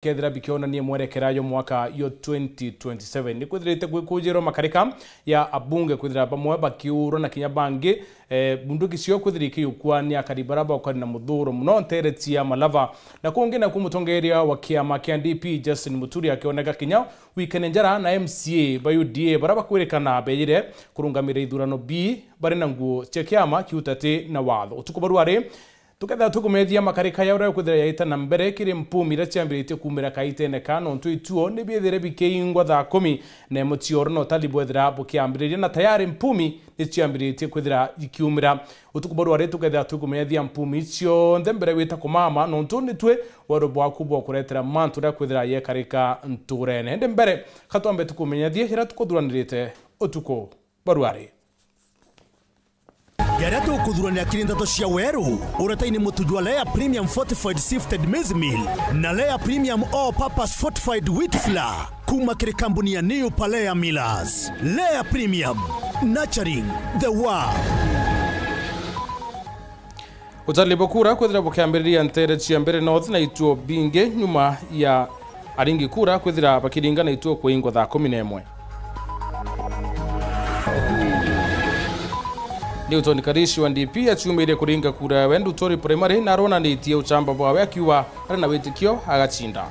kethira bikiona ni mwerekera yo mwaka yo 2027 ni kwithirite kujiro makarika ya abunge kwithira bamwe bakiuro na kinya bangi bunduki cio kwithiriki ukwa ni akaribaraba ukari na muthuro muno nteretia malava na kungina kumutongeria wa kiama kia DP Justin Muturi akioneka kinya weekend njara na MCA bayu DA baraba kwirikana beyire kurungamira ithurano B bari na nguo cia kiama kiutate na watho utukubaruare tuketha tukumethia makarika ya ura kuthira yaita na mbere kiri mpumira chiambirite kumira kaitene kano ntu ituo ni biethire bikeingwa thaa 10 na mutioro no talibwethira bukiambiriria na tayari mpumi ni chiambirite kuthira ikiumira utukubaru ari tuketha tukumethia mpumi cio mbere wita kumama no ntu ni twe waro bwaku bwo kuretera mantu ra kuthira ye karika nturene mbere katwambe tukumenyethia hira tukuthuranirite utuko baruari Yara tu kudhurania kirindato cia weru uretaini mutujwa Lea Premium Fortified Sifted Maize Meal na Lea Premium All Purpose Fortified Wheat Flour kuma kiri kampuni ya New Palea Millers. Lea Premium, nurturing the world. Utalibokura kwithira bukiambiriria ntere cia mbere north na ituo binge nyuma ya aringi kura kwithira bakiringa na ituo kuingwa thaa 11 ni utoni karishi wa DP achumire kuringa kura wendu tori primary na rona ni tie uchamba bwawe akiwa ari na witikio agachinda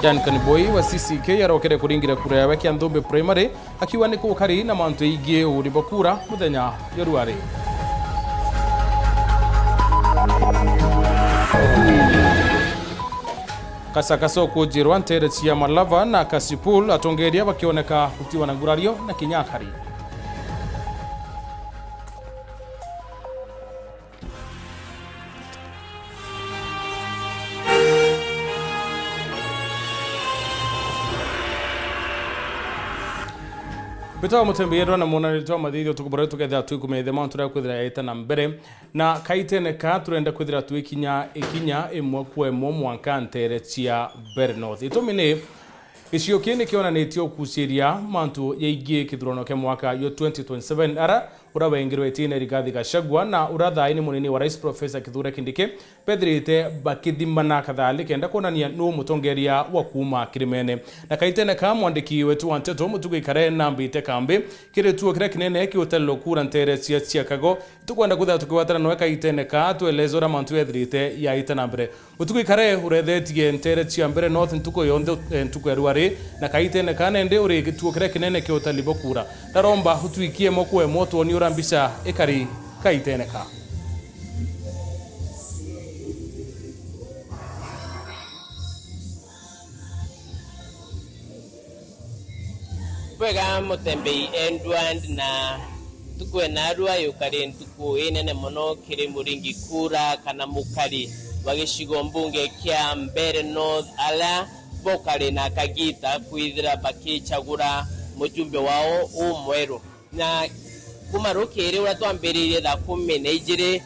Jan Kaniboi wa CCK yarokere kuringira kura yawe kia Ndombe primary akiwa ni kukari na mantu igie uribokura muthenya yoruari Kasakaso kujirwa ntere cia malava na Kasipul atongeria bakioneka kutiwa na ngurario na kinyakari Bitawa mutembeyerwa na mwana litoa madhidi tukubora tuketha tuikumethe mantura kwithira yaita na mbere na kaitene ka turenda kwithira tuikinya imwe kwa imwe mwanka ntere cia Bernoth itumine icio kini kionanitio kuciria mantu yaigie kithurano ke mwaka yo 2027 ara urawengirwe tine Rigathi Gachagua na urathaini munini wa Rais Professor Kithure Kindiki pedrite bakithimana kathali kenda konania no mutongeria wa kuma Kirimene na kaitene ka mwandiki wetu wanteto mutugo ikare nambite kambi kire tuo kire kinene ki hotel kura ntere cia kago tukwenda kutha tukiwatana no kaitene ka tuelezora mantu edrite ya itana mbere mutugo ikare urethetie ntere cia mbere north ntuko yonde ntuko yaruari na kaitene ka nende uri tuo kire kinene ki hotel bokura daromba hutuikie mokwe moto ni urambisha ekari kaitene ka Pega mutembei endwand na tukwe narua yukari ntuku inene mono kiri muringi kura kana mukari wagishigo mbunge kia Mbere North ala bokari na kagita kwithira bakichagura mujumbe wao umweru na kumarukire uratwambiririe thaa 12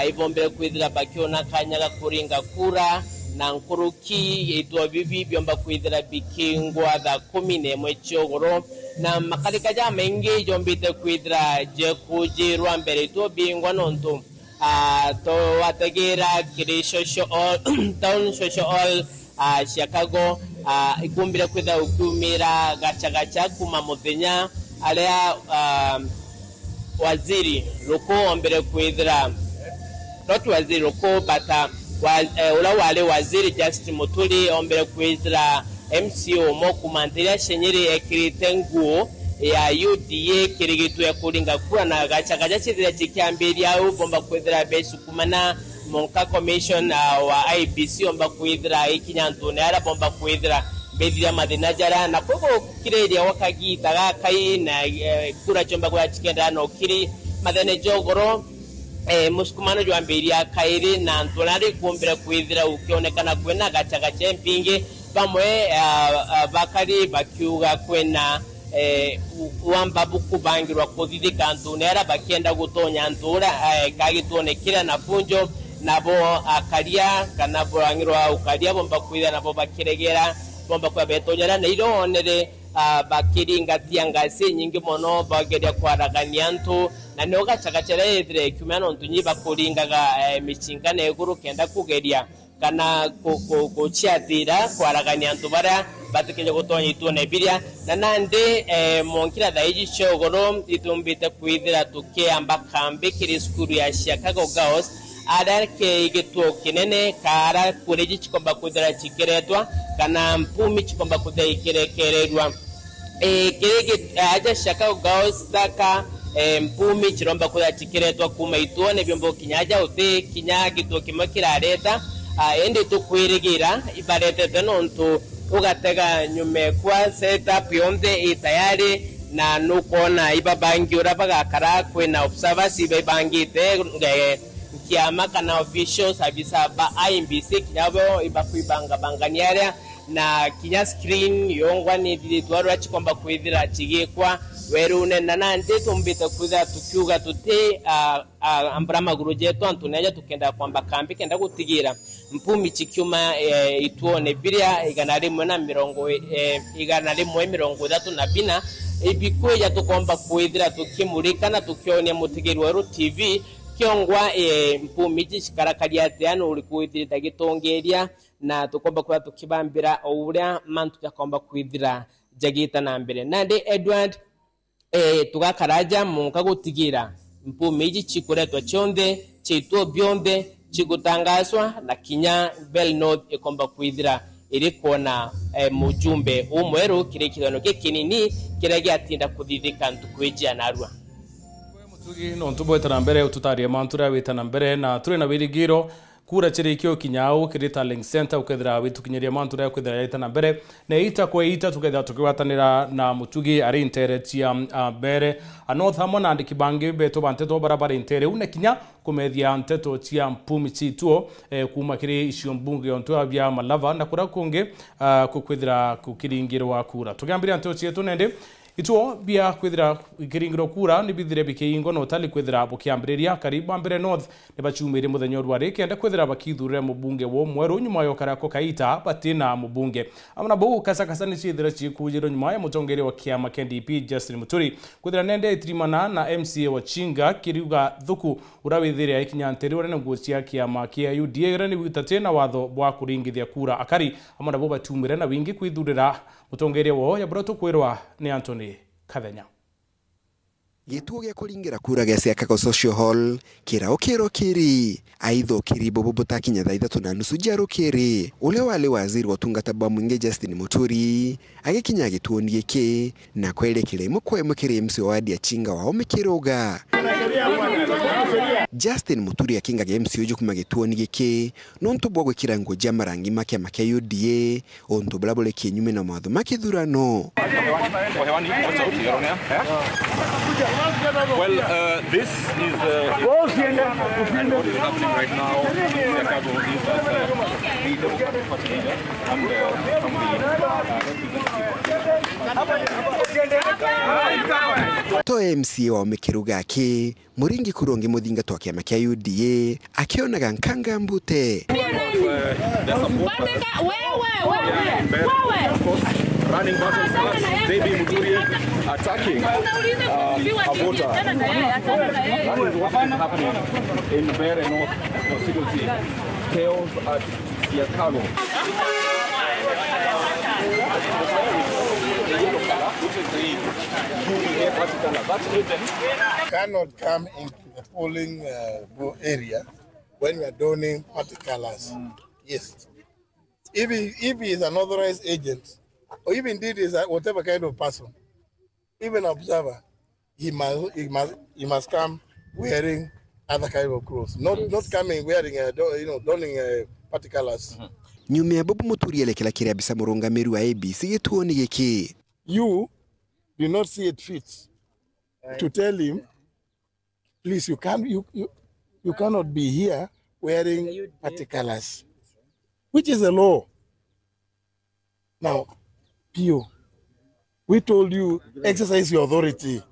ibombere kwithira bakiona kanyaga kuringa kura na nkuruki itwa bibi byomba kwithira bikingwa thaa 11 ciogoro na makarika ja mengi jombite kwithira je kujirwa mbere to bingwa nonto to wategera kiri social town social Chicago ikumbira kwithira ukumira gacha kuma muthenya alia waziri loko mbere kwithira not waziri loko bata ula wale waziri Justin Muturi ombere kwithira MCO mokumantiria shenyeri ekiritenguo ya UDA kirigitu ya kuringa kura na gacha chithira chikiambiria bomba kwithira besu kumana monka commission wa IBC omba kwithira ikinyantune ara bomba kwithira bedira madinajara na koko kireria wakagita gakai na kura chomba kwa chikenda no kiri madene jogoro muskumano jwambiria kairi na ntonari kumbira kwithira ukionekana kwena gacha mpinge bamwe bakari bakiuga kwena wamba buku bangirwa kuthithika ntunera bakienda gutonya ntura kagituonekira na funjo nabo akaria kana borangirwa ukaria bomba kwithira nabo bakiregera bomba kwa betonyera na ironere bakiringa tiangasi nyingi mono bageria kwaragania ntu na no gachagacherethire kumana ntunyiba kuringaga michinga na eguru kenda kugeria kana kuchiatira kwaragania antu bara batukenye gutonya itone biria na nande monkira daiji shogoro itumbite kwithira tukiamba kambi kiri skuru ya Chicago Girls ada ke igetuo kinene kara kureji chikomba kudira chikeretwa kana mpumi chikomba kudira ikirekererwa kirege aja Chicago Girls daka mpumi chiromba kudira chikeretwa kuma ituone byombo kinyaja uti kinyagito kimakirareta ende tukwirigira ibarete tenontu ugatega nyume kwa setup yonde itayari na nukona ibabangi urabaga karakwe na observers ibangite kiama kana officials abisa ba IMBC kyabo ibakwibanga banganiaria na kinya screen yongwa ni ditwaro chikomba kwithira chigikwa werune nanande tumbita kuza tukiuga tuti ambrama gurujeto antunaja tukenda kwamba kambi kenda gutigira mpumi chikyuma ituone biria iganari mwana mirongo iganari mwe mirongo 34 ibikuya tukomba kwithira tukimurika na tukionia mutigiri wa TV kiongwa mpumi chikarakari atiano ulikuithira tagitongeria na tukomba kwa tukibambira uria mantu yakomba kwithira jagita na mbere nande Edward tugakaraja munka gutigira mpumi chikuretwa chonde chitwo byonde chigutangazwa na kinya Bell North ikomba kwithira iri kona mujumbe umweru kirekirano kinini kiragi atinda kuthithika ntukwijia narua mutugi no ntubwetana mbere ututarie mantura witana mbere na turi na wirigiro kura chirikio kinyau kirita link center ukethira witukinyeria mantura ukethira yitana mbere na ita kwa ita tukethira tukiwatanira na mutugi ari internet ya mbere anoth hamwe na ndikibangi beto banteto barabara intere une kinya kumethia nteto cia mpumi chituo kuma kiri icio mbunge onto abya malava na kura kungi kukwithira kukiringirwa kura tugambiria nteto cietu nende ituo bia kwithira ikiringiro kura ni bithire bikiingo no tali kwithira bukiambiriria karibu ambere north ne bachumire muthenyo rwari kenda kwithira bakithurire mubunge wo mweru nyuma yo karako kaita batina mubunge amana bu kasa ni chithira chikujiro nyuma ya mutongeri wa kiama KNDP Justin Muturi kwithira nende itrimana na MCA wa Chinga kiriuga thuku urawithire ikinyanteri ore nguo cia kiama kia UDA ore ni witatena watho bwa kuringithia kura akari amana bu batumire na wingi kwithurira mutongeri wo ya broto kwirwa ni Anthony Kathenya gituo gya kuringira kura gya Chicago Social Hall kirao kiri aidho kiribo butakinya thaa 3:30 jaro kiri ule wale waziri wa tungata bwa mwinge Justin Muturi agikinya gituo ngiki na kwelekere mukire MC wa wadi ya Chinga wa omekiroga Justin Muturi akinga MC uju kuma gituo ngiki nonto bwagwe kirango jamarangi make UDA onto blabole kinyume na mwadho makithurano. Well, this is what is happening right now in Chicago is that the Democratic Party leader and to MC wa Mekiruga ke muringi kuronge mudinga to kiama kia UDA akionaga nkanga mbute running battles first, Baby Muturi attacking a voter. That is what is happening in Bere North constituency. Chaos at Chicago. Cannot come into the polling area when we are donning party colors. Yes. If he is an authorized agent, or even indeed is whatever kind of person, even observer, he must come wearing other kind of clothes, not coming wearing donning party colors. Nyume Bob Muturi elekela kiria bisa muronga meru wa ABC gituo ni giki. You do not see it fit to tell him, please, you cannot be here wearing party colors, which is a law. Now, Pio, we told you exercise your authority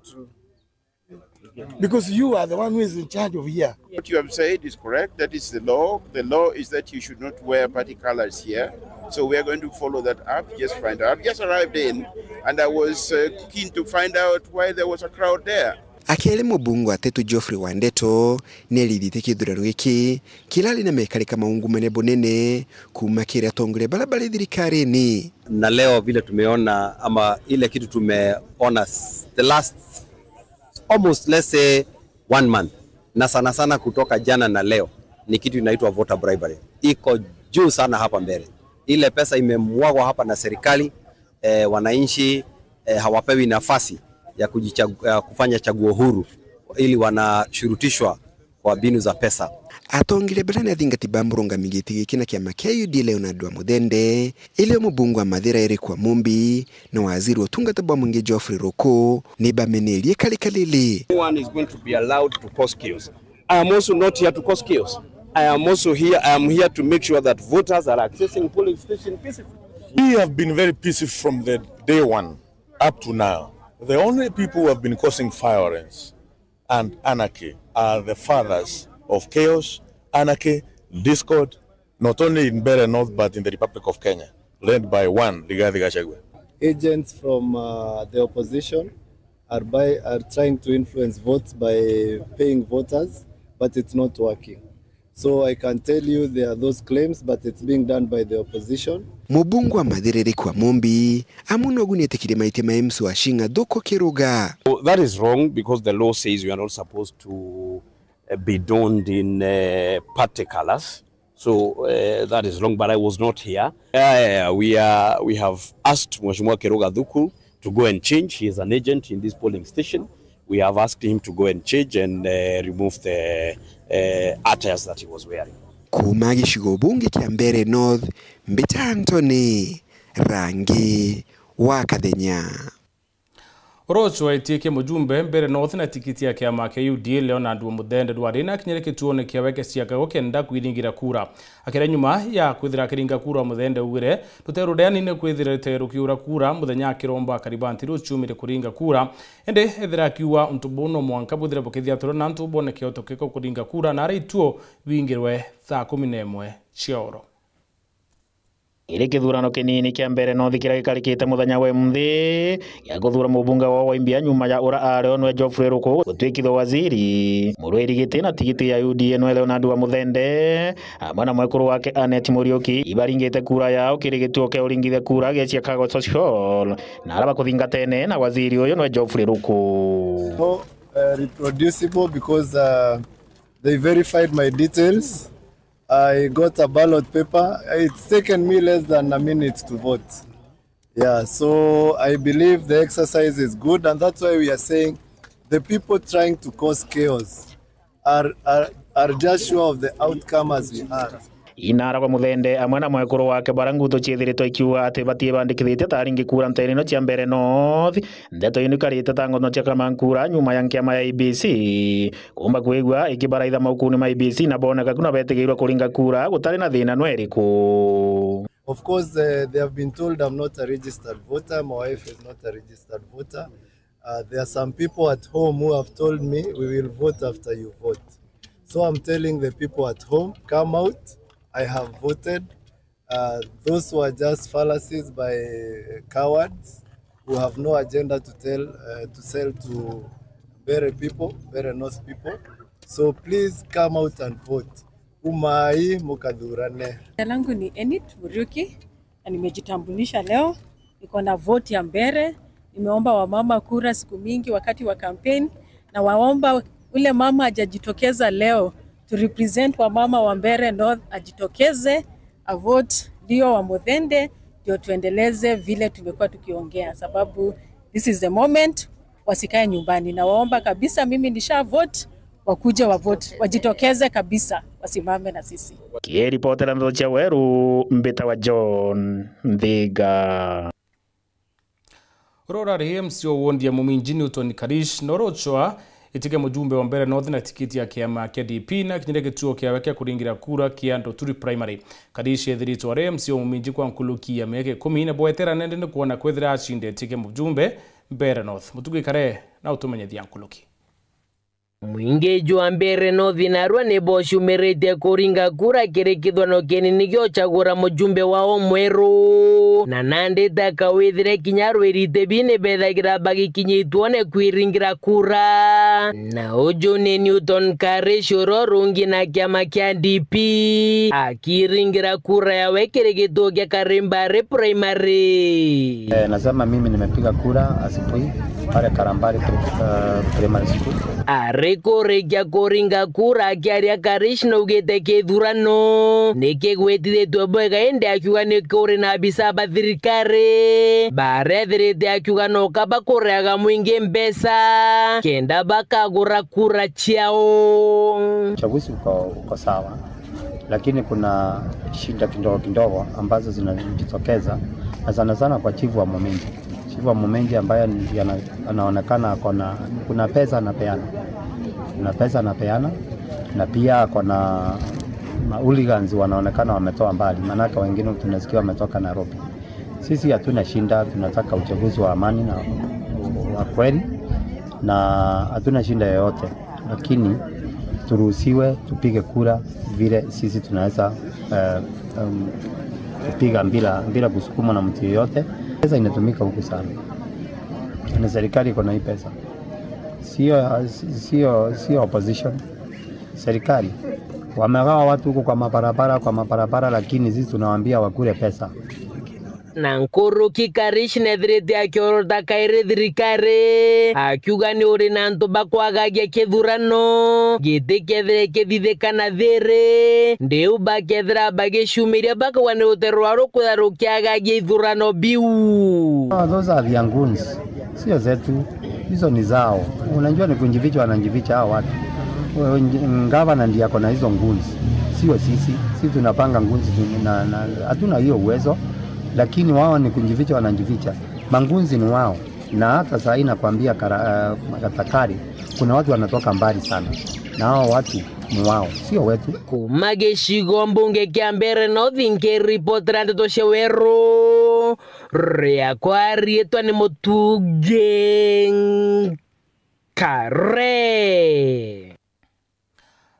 because you are the one who is in charge of here. What you have said is correct. That is the law. The law is that you should not wear party colors here. So we are going to follow that up, just find out. I just arrived in and I was keen to find out why there was a crowd there. Akele mubungu atetu Geoffrey Wandeto nelithite kithurano giki kilali na mekarika maungumane bonene kuma kire atongole barabara thirikari-ini. Na leo vile tumeona ama ile kitu tumeona the last almost let's say 1 month na sana kutoka jana na leo ni kitu inaitwa voter bribery. Iko juu sana hapa mbele. Ile pesa imemwagwa hapa na serikali, wananchi hawapewi nafasi ya kufanya chaguo huru ili wanashurutishwa kwa binu za pesa. Atongile bala na thingati bamburonga migiti gikina kia UD Leonard Muthende ile mubungu wa Mathira Eric Wamumbi na waziri wa tungata bwa mwingi Geoffrey Ruku ni bamenelie kalikalili. No one is going to be allowed to cause chaos. I am also not here to cause chaos. I am here to make sure that voters are accessing polling station peacefully. We have been very peaceful from the day one up to now. The only people who have been causing violence and anarchy are the fathers of chaos, anarchy, discord, not only in Mbeere North but in the Republic of Kenya, led by one Rigathi Gachagua. Agents from the opposition are trying to influence votes by paying voters, but it's not working. So I can tell you there are those claims, but it's being done by the opposition. Mubungu wa Mathira Eric Wamumbi amunogu netekire maite maemsu ashinga doko kiruga. That is wrong because the law says we are not supposed to be donned in party colors. So that is wrong, but I was not here. We have asked Mheshimiwa Kiruga Thuku to go and change. He is an agent in this polling station. We have asked him to go and change and remove the attires that he was wearing. Kuma gicigo bunge kia Mbeere North, Mbita Anthony, Rangi wa Kathenya. Orocho aitieke mujumbe Mbeere North na tikiti ya kiama UD Leonard Muthende dwarina kinyere kituone kia weke siaka gokenda kwiringira kura. Akira nyuma ya kwithira kiringa kura Muthende ugire tuterudeani ne kwithira teru kiura kura muthenya kiromba karibanti ruchumire kuringa kura ende ethira kiwa untubono mwanka buthira bokethia toro na ntubone kiotokeko kuringa kura na rituo wingirwe thaa 11 cioro. Ile kithurano kinini kia Mbeere North kira gikarikite muthenya we mthi ya guthura mubunga wa Waimbia nyuma ya ura aronwe Geoffrey Ruku gutwikithwa waziri murwiri giti na tigiti ya UD Leonard Muthende amana mwekuru wake Anet Muriuki ibaringite kura yao kiri gituo kia uringithe kura gecia Kago Social na araba kuthingatene na waziri uyu no Geoffrey Ruku. Reproducible because they verified my details. I got a ballot paper. It's taken me less than a minute to vote. Yeah, so I believe the exercise is good, and that's why we are saying the people trying to cause chaos are just sure of the outcome as we are. Inara kwa Muthende amwe na mwekuru wake baranguto chiethiritwo ikiuga ati batie bandikithite taringi kura nterino cia Mbeere North ndeto inikarite tangono cia kamankura nyuma ya kiama ya IBC kumba kwigwa ikibaraitha maukuni ma IBC na boneka kuna betigirwa kuringa kura gutari na thina nweriko. Of course they have been told I'm not a registered voter. My wife is not a registered voter. There are some people at home who have told me we will vote after you vote. So I'm telling the people at home, come out. I have voted. Those who are just fallacies by cowards who have no agenda to sell to Mbeere North people. So please come out and vote. Umai mukadhurane. Langu ni Enit Muriuki na nimejitambulisha leo. Niko na vote ya Mbeere. Nimeomba wamama kura siku mingi wakati wa campaign na waomba ule mama ajajitokeza leo to represent wa mama wa Mbeere North ajitokeze a vote ndio wa Muthende ndio tuendeleze vile tumekuwa tukiongea sababu this is the moment wasikae nyumbani na waomba kabisa mimi nisha vote wakuje wa vote wajitokeze kabisa wasimame na sisi. Kiripotera ndocha weru Mbita wa John Ndhiga. Rora RMCO wondia muminjini utoni Karish norochwa itike mujumbe wa Mbeere North na tikiti ya kiama kia DP na kinyere kituo kia wekea kuringira kura kia Ndoturi Primary. Karish ethirito wa RMCO muminji kwa nkuluki ya mieke 10 na boetera nende ni kuona kwethira ashinde itike mujumbe Mbeere North. Mutugi kare na utumenye thia nkuluki. Mwingeju wa Mbeere North narua nebo shumerete kuringa kura kiri kithwano kinini gio chagura mujumbe wao mweru na nandite akawithire kinya rwirite bine bethagira bagikinyitwo ne kwiringira kura na ujone Newton Karishoro rungi na kiama kia DP akiringira kura ya wekere gituo kia Karimbari Primary. Nasema mimi nimepiga kura asubuhi pale Karimbari Primary School. Areko rekia koringa kura kiaria Karishna ugete kithurano nikigwetithitwe bwega ende akiuga nikuri na bisaba thirikari barethirite akiuga no kaba kureaga mwingi mbesa kenda bakagura kura chiao. Uchaguzi uko sawa, lakini kuna shida kidogo ambazo zinajitokeza na sana kwa chifu wa Momenji. Chifu wa Momenji ambaye anaonekana kuna pesa anapeana. Kuna pesa anapeana na pia kuna hooligans wanaonekana wametoa mbali, manaka wengine tunasikia wametoka Nairobi. Sisi hatuna shinda, tunataka uchaguzi wa amani na wa kweli na hatuna shinda yoyote, lakini turuhusiwe tupige kura vile sisi tunaweza kupiga bila kusukuma na mtu yoyote. Pesa inatumika huku sana na serikali iko na hii pesa, sio opposition. Serikali wamegawa watu huko kwa mabarabara, lakini sisi tunawaambia wakule pesa. Na nkuru Karishna thirite akiorota kaire thirikari akiuga ni uri na ntu bakwagagia kithurano gite kethire kithithikana thiri ndiu bakethira bagishumiria bakwa ni uterwa rukutharu kiagagia ithurano biu. Those are the goons, sio zetu, hizo ni zao. Unajua ni kunjivicha, wananjivicha hao watu. Gavana ndiye ako na hizo goons, sio sisi. Sisi tunapanga goons na hatuna hiyo uwezo, lakini wao ni kunjivicha, wananjivicha. Mangunzi ni wao, na hata saa hii nakwambia Takari kuna watu wanatoka mbali sana, na hao watu ni wao, sio wetu. Kumageshigo mbunge kia Mbeere North nkiripotera Ndeto Sheweru ria kwa rietwa ni Mutuge Kare.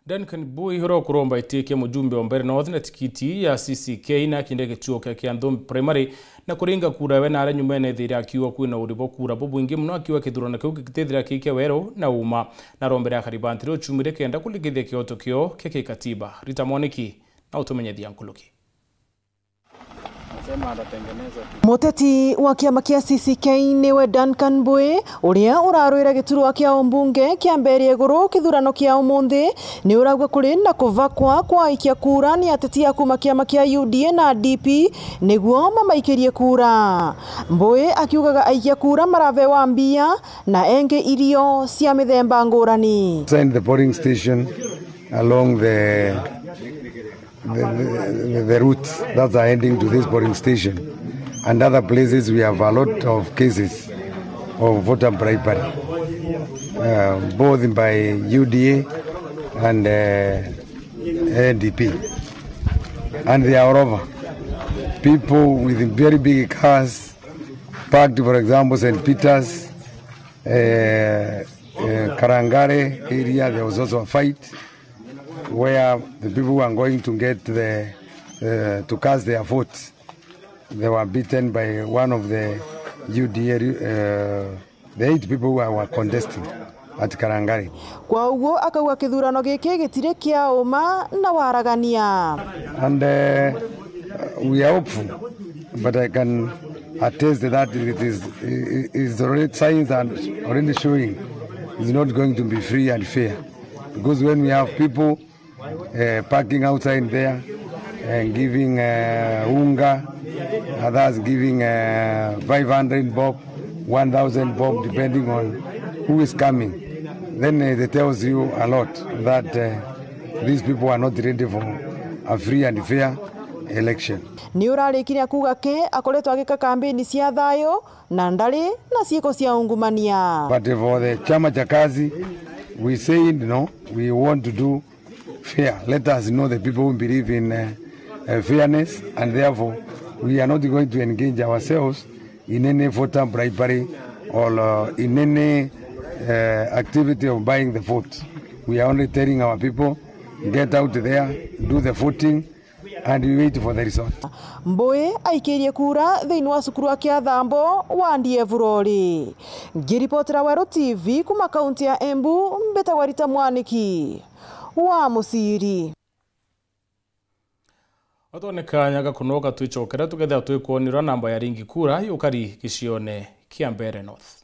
Duncan Bui horo kuromba itike mujumbe wa Mbeere North na tikiti ya CCK na kindege chuo kia Ndhumbi Primary na kuringa kura we na ara nyumene thira akiwa kwina uribo kura bubu ingi muno akiwa kithurano kiu gitethira kike wero na uma na rombere akaribantiro chumire kenda kuligithia kioto kio keke katiba. Rita Moniki na utumenyethia nkuluki. Muteti wa kiama kia CCK niwe Duncan Bui uria urarwira giturwa kia umbunge kia Mbeere iguru kithurano kia umuthi ni uragwa kuri na kuvakwa kwa ikia kura ni ateti akuma kiama kia UDA na DP niguo mamaikirie kura. Bui akiugaga aikia kura maravewa mbia na enge irio cia mithemba ngurani. The polling station along the routes that are heading to this polling station and other places we have a lot of cases of voter bribery, both by UDA and NDP, and they are over. People with very big cars parked, for example, St. Peter's, Karangare area. There was also a fight where the people who are going to get to cast their votes, they were beaten by one of the UDA, the 8 people who were contesting at Karangari. Kwa uguo akauga kithurano giki gitire kia uma na waragania. And we are hopeful, but I can attest that it is already signs are already showing it's not going to be free and fair, because when we have people parking outside there and giving unga, others giving 500 bob, 1,000 bob, depending on who is coming, then it tells you a lot that these people are not ready for a free and fair election. Ni urarikiria kuga ke akoretwo agika kampeni cia thayo na ndari na ciiko cia ungumania. But for the chama cha kazi, we said no, we want to do fair. Let us know the people who believe in fairness, and therefore we are not going to engage ourselves in any voter bribery or in any activity of buying the vote. We are only telling our people, get out there, do the voting, and we wait for the result. Mboe aikirie kura thiini wa cukuru wa Kiathambo wa Ndievurori. Ngiripotera Weru TV kuma kaunti ya Embu, mbetagwa Rita Mwaniki wa Musiri. Otonekanya gakunoga tuichokera tugetha twikuonira namba ya ringi kura yukari gicione kia Mbere North.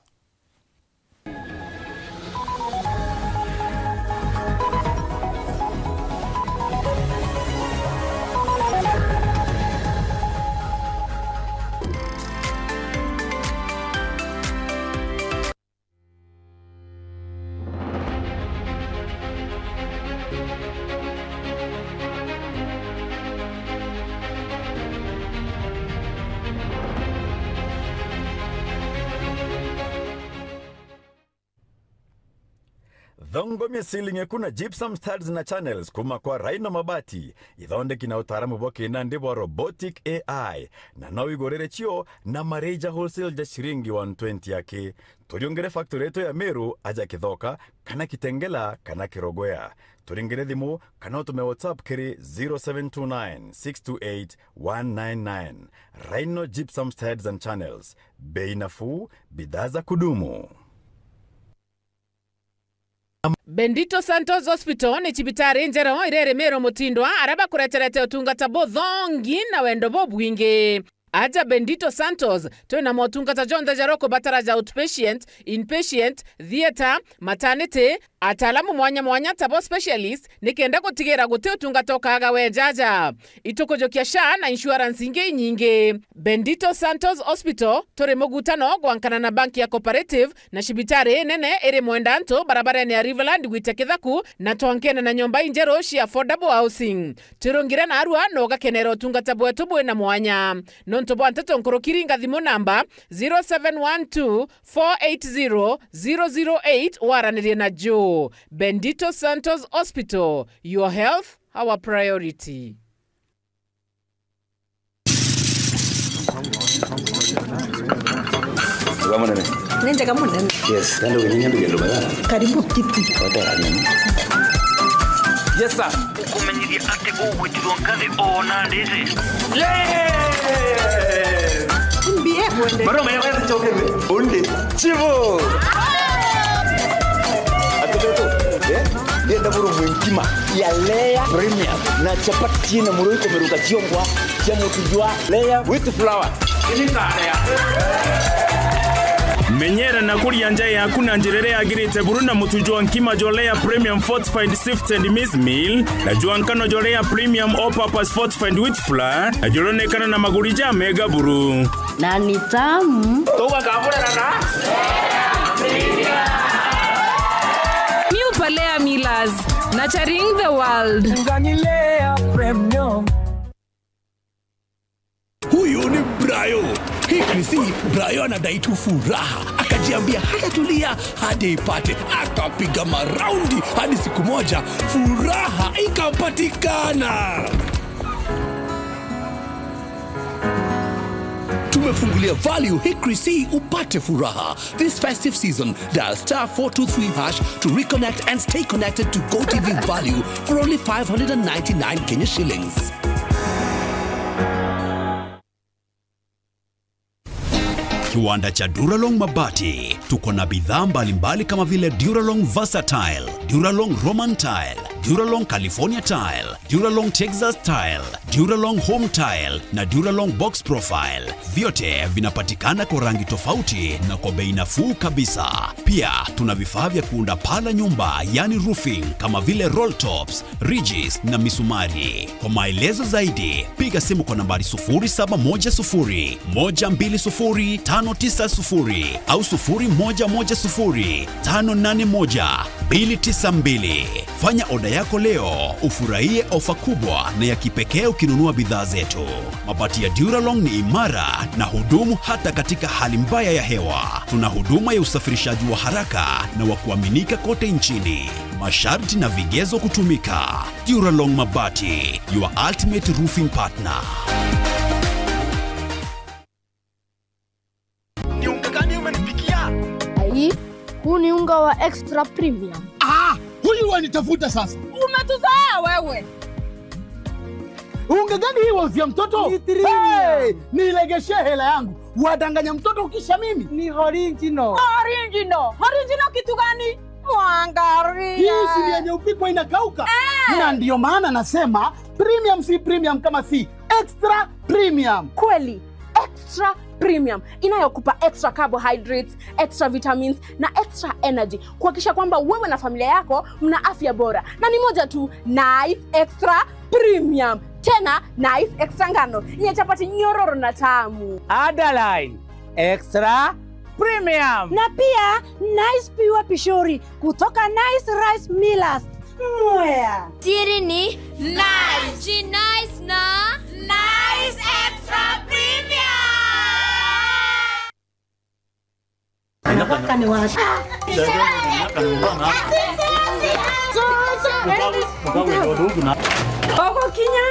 Thongomia ceiling kuna gypsum studs na channels kuma kwa Rhino Mabati ithondeki na utaramu boke na ndibo robotic AI na no igorere chio na Mareja wholesale ja shiringi 120 yake turiongere factory yetu ya Meru aja Kithoka kana Kitengela kana Kirogoya turingere thimu kana utume WhatsApp kiri 0729628199 Rhino gypsum studs and channels bei nafuu bidhaa za kudumu. Bendito Santos Hospital ni chibitari njero irere Mero Mutindwa araba kureterete utungata bothongi na wendo bobwingi. Aja Bendito Santos tuina motungata jonda jaroko bataraja outpatient, inpatient, theater, maternity, atalamu mwanya tabo specialist nikenda kutigera gute utungata okaga wejaja. Itokojo kiasha na insurance inge nyingi. Bendito Santos Hospital tore mogutano gwankana na banki ya cooperative na shibitari nene ere mwendanto barabara ya Riverland Witekithaku na twankene na nyomba injero shi affordable housing. Turungira na arua noga kenero utungata bwetu bwe na mwanya. Nontobo antato nkorokiri ngathimo namba 0712-480-008 waranirie na Joe. Bendito Santos Hospital, your health, our priority. Nenda kama nani? Yes, ndio wenyewe ndio baba. Karibu kiti. Yes sir. Kumenyiria ate ugwitithwo ngathi ona ndizi. Mbie mwende. Bado mwenyewe tuchokeme. Onde. Chivo. Ndio buru mwingima ya Lea Premium na chapati na muroiko meruka chiongwa cha mutujwa Lea with flour. Ini tarea. Menyera na kuria nja yaku na njirere agirite buruna mutujwa nkima jolea Premium Fortified Sifted Maize Meal na juankano jolea Premium All Purpose Fortified Wheat Flour na joronekana na magurija mega buru na ni tamu toka kabura na New Palea Millers, nurturing the world. Nganilea Premium. Huyu ni Brayo. Hii Brayo anadai tu furaha. Akajiambia hata tulia hadi ipate. Akapiga maraundi hadi siku moja furaha ikapatikana. Tumefungulia Value Hickory C upate furaha. This festive season, dial *423# to reconnect and stay connected to GoTV Value for only 599 Kenya shillings. Kiwanda cha Duralong Mabati. Tuko na bidhaa mbalimbali kama vile Duralong Versatile, Duralong Roman Tile, Duralong California Tile, Duralong Texas Tile, Duralong Home Tile na Duralong Box Profile. Vyote vinapatikana kwa rangi tofauti na kwa bei nafuu kabisa. Pia tuna vifaa vya kuunda paa la nyumba yani roofing kama vile roll tops, ridges na misumari. Kwa maelezo zaidi piga simu kwa nambari 0710 120 590 au 0110 581 292. Fanya oda yako leo ufurahie ofa kubwa na ya kipekee ukinunua bidhaa zetu. Mabati ya Duralong ni imara na hudumu hata katika hali mbaya ya hewa. Tuna huduma ya usafirishaji wa haraka na wa kuaminika kote nchini. Masharti na vigezo kutumika. Duralong Mabati, your ultimate roofing partner. Huu ni unga wa extra premium. Huyu wanitafuta sasa. Umetuzaa wewe. Unga gani hii wauzia mtoto? Hey, nilegeshe hela yangu. Wadanganya mtoto ukisha mimi. Ni original. Original kitu gani? Mwangaria. Hii si yenye upikwa inakauka. Na ndio maana nasema premium si premium kama si extra premium. Kweli, extra premium inayokupa extra carbohydrates, extra vitamins na extra energy kuhakikisha kwamba wewe na familia yako mna afya bora. Na ni moja tu, Nice Extra Premium. Tena Nice Extra ngano yenye chapati nyororo na tamu. Adaline Extra Premium. Na pia Nice Pure Pishori kutoka Nice Rice Millers. Mwea. Siri ni Nice. Nice na Nice Extra Premium. Anawaka ni washi. Ogo Kinya.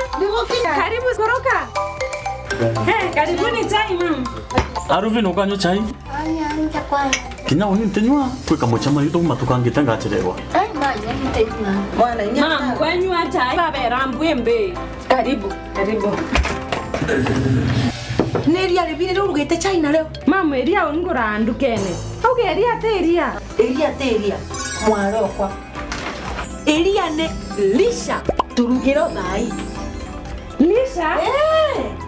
Karibu koroka. Karibuni chai mama. Aruvi no kanyo chai. Anya nitakwani. Kinya uni ntenywa kwika mochama yuto matukangite ngacherewa. Manya nitanywa. Mwana nyama. Mama kwanywa chai. Baba rambwembe. Karibu. Neria revine rugete chai na leo. Mama eria ngora ndukene. Auge eria teria. Eria. Mwarokwa. Eria ne lisha. Turugiro nai. Lisha?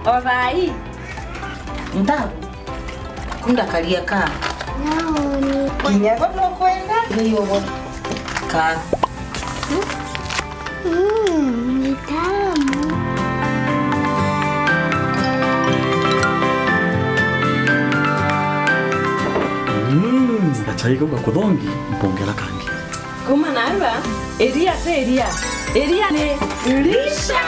Othai. Ndago. Kunda kalia ka. Naoni. Kinya gono kwenda. Niyo go. Ka. Ni tamu. Chai ko kudongi mpongela kangi. Kuma naiba? Eria teria. Eria ne lisha.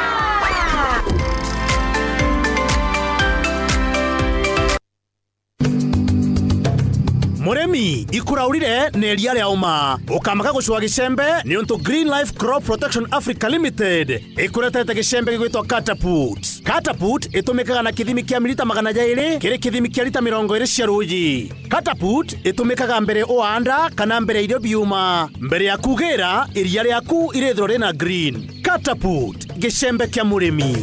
Muremi ikuraurire neria ria uma ukamaka gucwa gicembe ni unto Green Life Crop Protection Africa Limited ikuretete gicembe gigwitwa Catapult. Catapult itumikaga na kithimi kia milita 200 kiri kithimi kia lita 20 cia ruji. Catapult itumikaga mbere oanda kana mbere irio biuma mbere ya kugira iria riaku irithro rina green. Catapult gicembe kia muremi.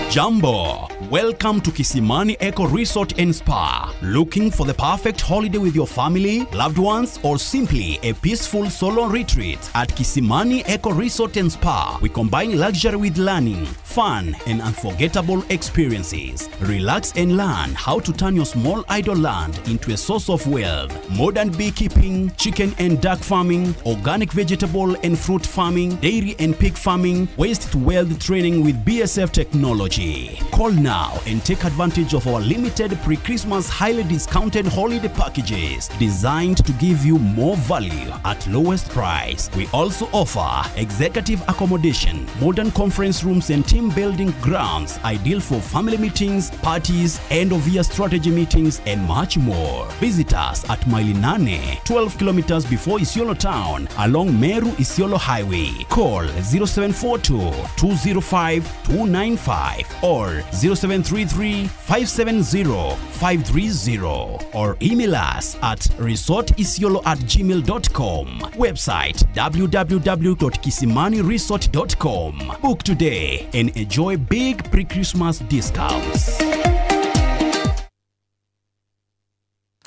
Jumbo. Welcome to Kisimani Eco Resort and Spa. Looking for the perfect holiday with your family, loved ones, or simply a peaceful solo retreat? At Kisimani Eco Resort and Spa, we combine luxury with learning, fun, and unforgettable experiences. Relax and learn how to turn your small idle land into a source of wealth. Modern beekeeping, chicken and duck farming, organic vegetable and fruit farming, dairy and pig farming, waste to wealth training with BSF technology. Call now and take advantage of our limited pre-Christmas highly discounted holiday packages designed to give you more value at lowest price. We also offer executive accommodation, modern conference rooms and team building grounds ideal for family meetings, parties, end of year strategy meetings and much more. Visit us at Mailinane, 12 kilometers before Isiolo town along Meru Isiolo Highway. Call 0742 205 295 or 0733-570-530 or email us at resortisiolo@gmail.com. Website www.kisimaniresort.com. Book today and enjoy big pre-Christmas discounts.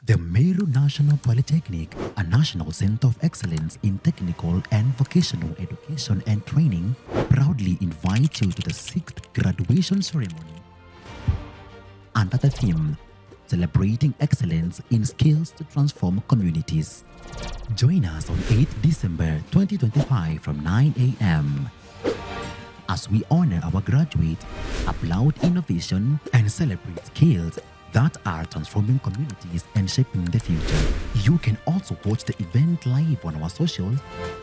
The Meru National Polytechnic, a national center of excellence in technical and vocational education and training, proudly invites you to the 6th graduation ceremony under the theme, Celebrating Excellence in Skills to Transform Communities. Join us on 8th December 2025 from 9 a.m. as we honor our graduates, applaud innovation, and celebrate skills that are transforming communities and shaping the future. You can also watch the event live on our socials,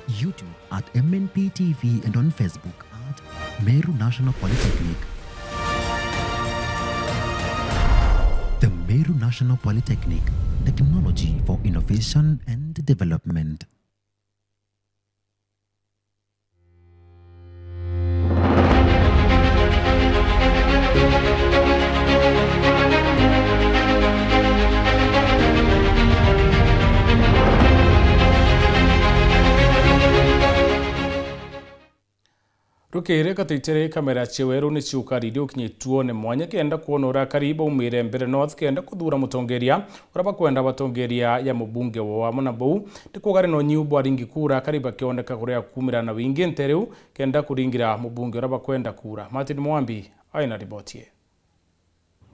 YouTube at MNP TV and on Facebook at Meru National Polytechnic. The Meru National Polytechnic, technology for innovation and development. Rukire katitere kamera cheweru ni ciukari dio kinyituo ne mwanya kenda kuonora kariba umire mbere North kenda kuthura mutongeria uraba kwenda batongeria ya mubunge wa Monabou ndikugari no nyubo aringi kura kariba kioneka kuria kumira na wingi ntereu kenda kuringira mubunge uraba kwenda kura. Martin Mwambi aina ribotie.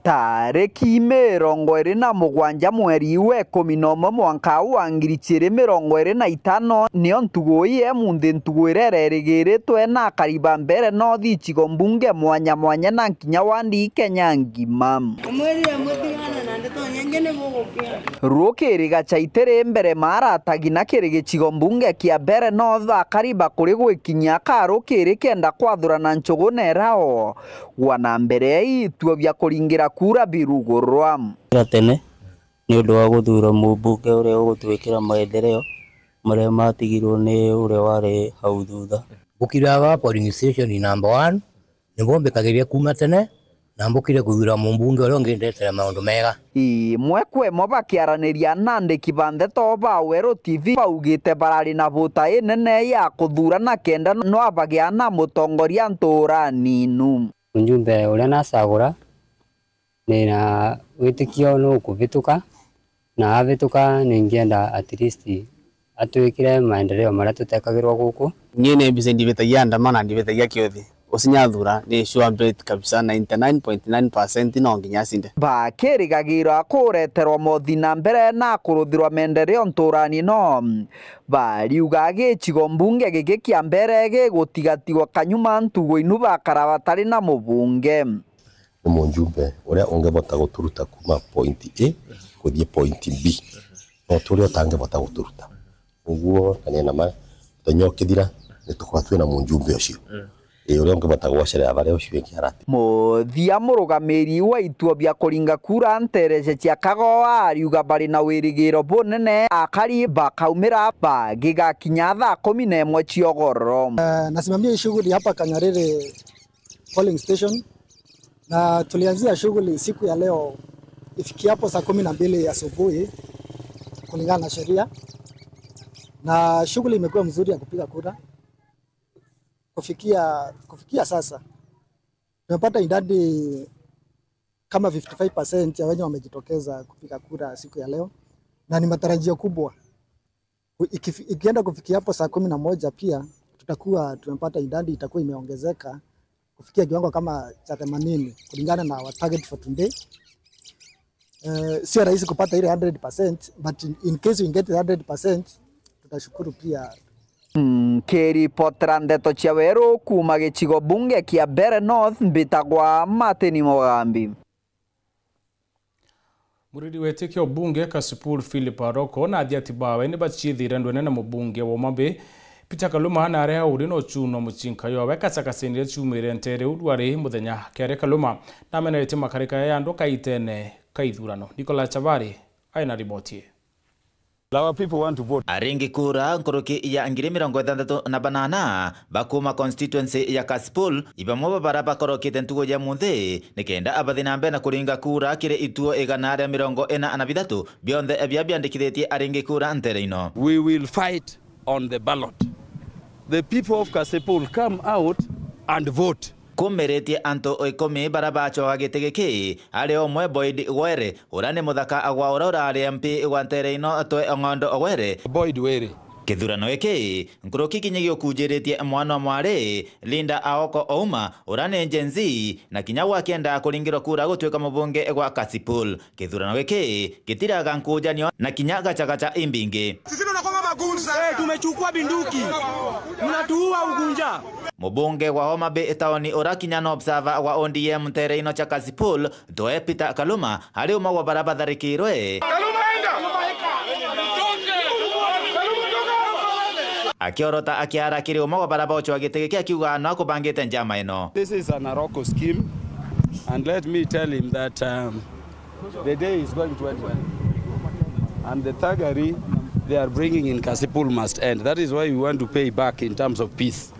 Tariki 27 mweri wa 11 mwaka wa 2025 nio ntugoi emunthi ntugwire rigiritwe na kariba mbere no thichigo mbunge mwanya mwanya na nkinya wandi Kenya ngima rukiri gachaitere mbere maratagi na kirigichigo mbunge kia mbere no tha kariba kuri gwikinya karukiri kenda kwathurana nchuguneraho wana mbere ituo bya kuringira kura birugorwa tene ni undu wa guthura mubunge uria ugutwikira maendeleo maria matigirwo ni uria wari hau thutha bukira wa polling station number 1 ni bombekagiria kuma tene na mbukire kuthura mubunge uria ungendetera maundu mega mwekwe mobakiaraniria nande kibande toba Wero TV baugite barari na vota nene ya kuthura na kenda no abagia na mutongoria ntura ninu njumbe uria nasagura nina witikio no kuvituka na avituka ningienda at least atwikire maendeleo maria tutekagirwo guku nyine mbise ndivetagia andamana ndivetagia kiothi usinyathura ni sure bet kabisa 99.9% no nginya sinde bakirigagira kureterwo mothina mbere na kuruthirwa maendeleo nturani no bariuga gichigo mbunge giki kia mbere gigutigatigwa kanyuma ntugo inu bakara batari na mubunge Munjumbe uria ungevota guturuta kuma point A kuthie point B no turio tangevota guturuta uguo kanena ma tanyokithira nitukwa na munjumbe ucio uria ungevota gwacera bare ucio kiarati muthia murugamiri wa ituo bya kuringa kura nterece cia kagoa ariuga bari na wirigiro bunene akari bakaumira bagiga kinya thaa 11 ciogoro nasimamia shughuli hapa Kanyarere polling station na tulianzia shughuli siku ya leo ifikiapo saa 12 asubuhi kulingana na sheria, na shughuli imekuwa mzuri ya kupiga kura. Kufikia sasa tumepata idadi kama 55% ya wenye wamejitokeza kupiga kura siku ya leo, na ni matarajio kubwa ikienda kufikia hapo saa 11 pia tutakuwa tumepata idadi itakuwa imeongezeka kufikia kiwango kama cha 80 kulingana na our target for today. Sio rahisi kupata ile 100%, but in case we get 100% tutashukuru pia. Keri Potrandeto Chiawero kuma gichigo bunge kia Mbere North mbitagwa Martin Mugambi. Muridi wetekio bunge Kasipul Philip Aroko na Adiatibawe ni bachithire ndwene na mubunge wa Mombe Peter Kaluma na areha urino chuno muchinka yo wekasakasenire chumire ntere udwari muthenya kere Kaluma na mena yete makarika ya ndo kaitene kaithurano. Nicola Chavari aina ribotie. Our people want to vote. Aringi kura nkoroki ya ngiri 68 bakuma constituency ya Kasipul ibamo baraba koroki tentugo ya munthe nikenda abathina mbe na kuringa kura kire ituo iganare 43 bionde ebyabyandikithitie aringi kura ntereino. We will fight on the ballot. The people of Kasipul come out and vote. Kumeretie anto oikome barabacho agitegeke ari omwe Boyd Were urane muthaka agwa urora ari MP gwantereino toe ongondo Were Boyd Were kithurano eke nkuroki kinyegio kujeretie mwana mware Linda Aoko Ouma urane Genzi na kinyagwa kenda kuringiro kura gutweka mubunge gwa Kasipul. Kithurano eke gitiraga nkujanio na kinyaga chagacha imbinge. Sisi tunakuwa magunza, tumechukua binduki mnatuua ugunja. Mubunge wa Homa Bay taoni urakinya no observer wa ODM ntereino cha Kasipul toe Peter Kaluma hari uma wa baraba tharikirwe akiorota akiara kiri uma wa baraba ocho agitegeke akiuga no kubangite njama ino. This is an Aroko scheme, and let me tell him that the day is going to end well, and the thuggery they are bringing in Kasipul must end. That is why we want to pay back in terms of peace.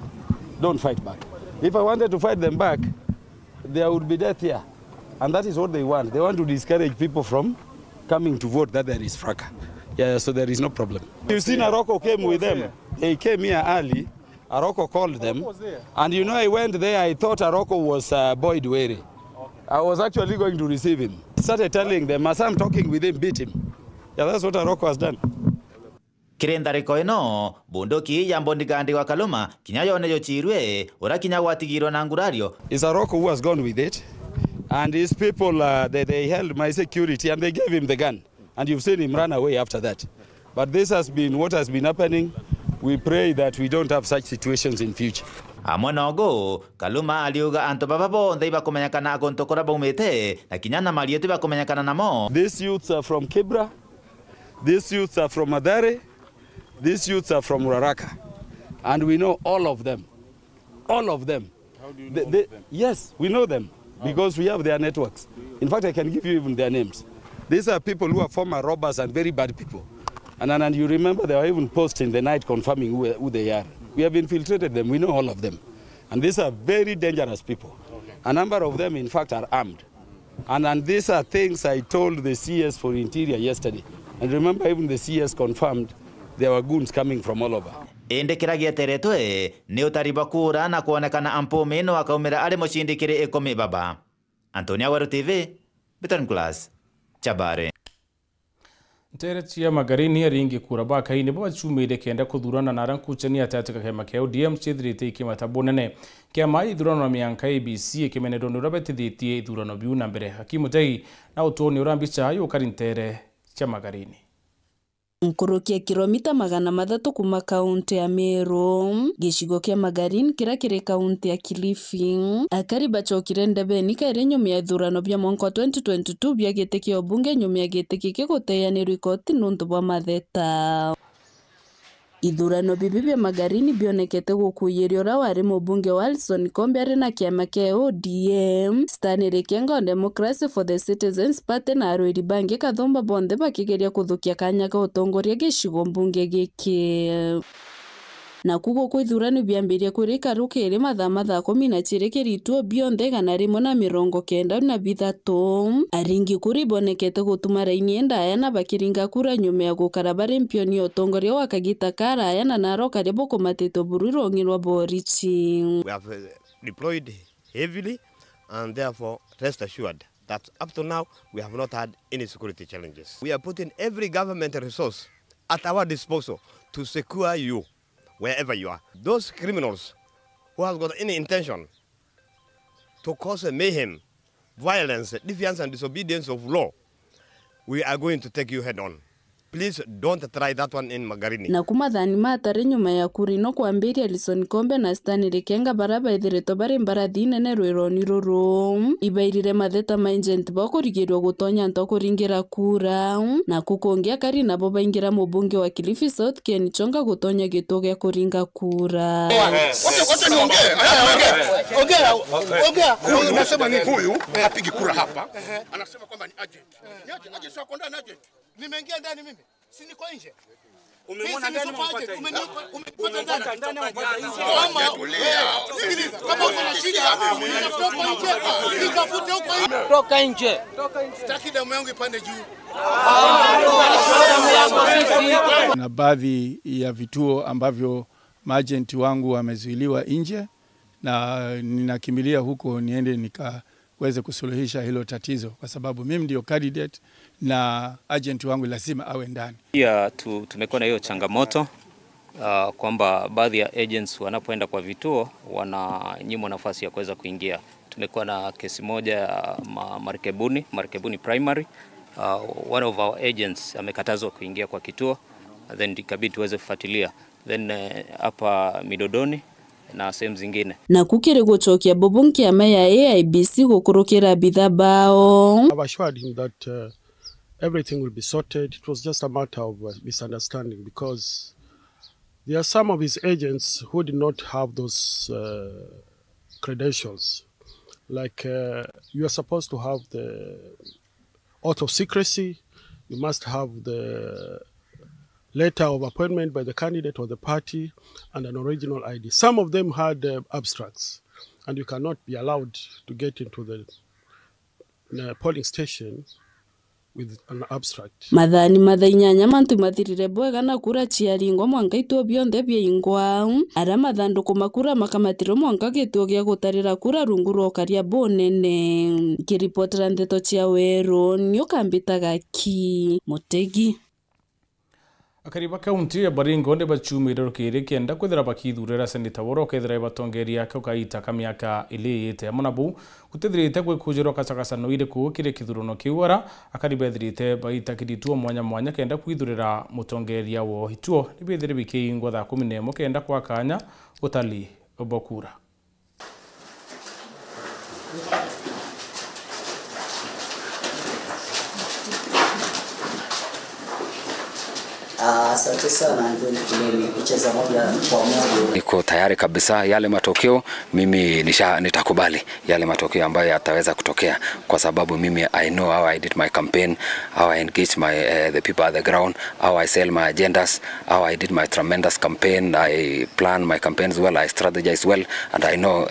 Don't fight back. If I wanted to fight them back, there would be death here. And that is what they want. They want to discourage people from coming to vote that there is fracas. Yeah, so there is no problem. You've seen Aroko came with them. They came here early Aroko called them. And you know, I went there, I thought Aroko was Boyd Were. I was actually going to receive him. I started telling them, as I'm talking with him, beat him. Yeah, that's what Aroko has done. Kirendariko ino, bunduki ya mbondigandi wa Kaluma, kinyayo nejo chirwe, ora kinyayo watigiro na ngurario. It's Aroko who has gone with it. And his people, they held my security and they gave him the gun. And you've seen him run away after that. But this has been what has been happening. We pray that we don't have such situations in future. Amonogo, Kaluma aliuga anto bababo ndeiba kumenyakana agontokora baumete, na kinyana malietu ba kumenyakana namo. These youths are from Kibra. These youths are from Madare. These youths are from Raraka. And we know all of them. All of them. How do you know them? Yes, we know them because we have their networks. In fact, I can give you even their names. These are people who are former robbers and very bad people. And you remember they were even posts in the night confirming who they are. We have infiltrated them. We know all of them. And these are very dangerous people. A number of them, in fact, are armed. And these are things I told the CS for Interior yesterday. And remember, even the CS confirmed there were goons coming from all over. Indikiragia teretwe ni utariba kura na kuonekana Ampumi no akaumira ari mushindikire ikumi baba. Antonia Waru TV, Bitan Class, Chabare. Nteretia magarini aringi kura bakaini baba chumire kenda kuthurana na rankuchani atatika kema keo DM chithirite ikimatabonene kema ithurano mianka ABC ikimenedondu rabetithitie ithurano biu na mbere Hakimu Tei na utoni urambicha ayo karintere cha magarini. Nkurukia kilomita 300 kuma kaunti ya Meru, gicigo kia Magarini kira kiri kaunti ya Kilifi, akari bachokire ndebe nikaire nyuma ya ithurano bya mwaka 2022 bya giti kia bunge nyuma ya giti kiki guteyanirwa ikoti nuntu bwa matheta. Ithurano bibi bya Magarini bionekete gukuyirio ra wari mubunge wa Alison Kombe ari na kiama kia ODM Stanley Kengo Democracy for the Citizens Party na Arweri Bangi kathomba bonde bakigeria kuthukia kanya ga utongoria gicigo mbunge giki. Na kugo kwa ithurano biambiria kurika rukiri mathaa 12 kirituo bionde gana 193 aringi kuri bonekete gutuma raini endaya na bakiringa kura nyuma ya gukara bare mpioni utongoria wa Kagita Karaya na Narok karibu kumatito bururu ngirwa Borichi. We have deployed heavily and therefore rest assured that up to now we have not had any security challenges. We are putting every government resource at our disposal to secure you wherever you are. Those criminals who have got any intention to cause mayhem, violence, defiance and disobedience of law, we are going to take you head on. Please don't try that one in Magarini. Na kumathani matare nyuma ya kurino kwambiria Alison Kombe na Stanley Kenga baraba ithireto bari mbarathi nene rwironi ruru ibairire matheta ma agent bakurigirwa gutonya nto kuringira kura na kukongia kari nabo baingira mubunge wa Kilifi South Ken Chonga gutonya gituo gya kuringa kura. Ongea. Unasema nini? Huyu apigi kura hapa. Anasema kwamba ni agent. Ni agent sio konda ni agent. Nimeingia ndani mimi. Si niko nje. Umemwona ndani umepata ndani umepata nje. Sikiliza, kama una shida unatoka nje. Nikafute huko nje. Toka nje. Sitaki damu yangu ipande juu. Na baadhi ya vituo ambavyo maagent wangu wamezuiliwa nje na ninakimbilia huko niende nikaweze kusuluhisha hilo tatizo kwa sababu mimi ndio candidate na agent wangu lazima awe ndani. Pia tumekuwa na hiyo changamoto kwamba baadhi ya agents wanapoenda kwa vituo wananyimwa nafasi ya kuweza kuingia. Tumekuwa na kesi moja ya Markebuni Primary. One of our agents amekatazwa kuingia kwa kituo, then ikabidi tuweze kufuatilia. Then hapa Midodoni na sehemu zingine. Na kukiri gucokia bobonki ya AIBC gukurukira bitha bao. I've assured him that everything will be sorted. It was just a matter of misunderstanding because there are some of his agents who did not have those credentials. Like you are supposed to have the oath of secrecy, you must have the letter of appointment by the candidate or the party, and an original ID. Some of them had abstracts, and you cannot be allowed to get into the polling station with an abstract. Mathani mathainyanya mantu mathirire bwega na kura ciaringwa mwanka ituo bionthe bieingwa ara mathanduku makura makamatiro mwanka gituo gia gutarira kura rungu rokaria bonene kiripotera ndeto cia Weru nio kambitaga ki Mutegi. Akariba kaunti ya Baringo nde bachumire rukiri kenda kwithira bakithurira seneta woro kethira batongeria ko kaita kamiaka iliyete munabu kutethirite gwikujiro kasakasano ire ku kire kithurono kiwara akariba thirite baita kidituo mwanya kenda kwithurira mutongeria wo hituo nibithire bikiingwa tha 11 kenda kwa kanya utali obokura. Asante sana ndio kucheza moja kwa moja. Niko tayari kabisa yale matokeo mimi nitakubali yale matokeo ambayo yataweza kutokea kwa sababu mimi I know how I did my campaign, how I engage the people at the ground, how I sell my agendas, how I did my tremendous campaign. I plan my campaigns well, I strategize well, and I know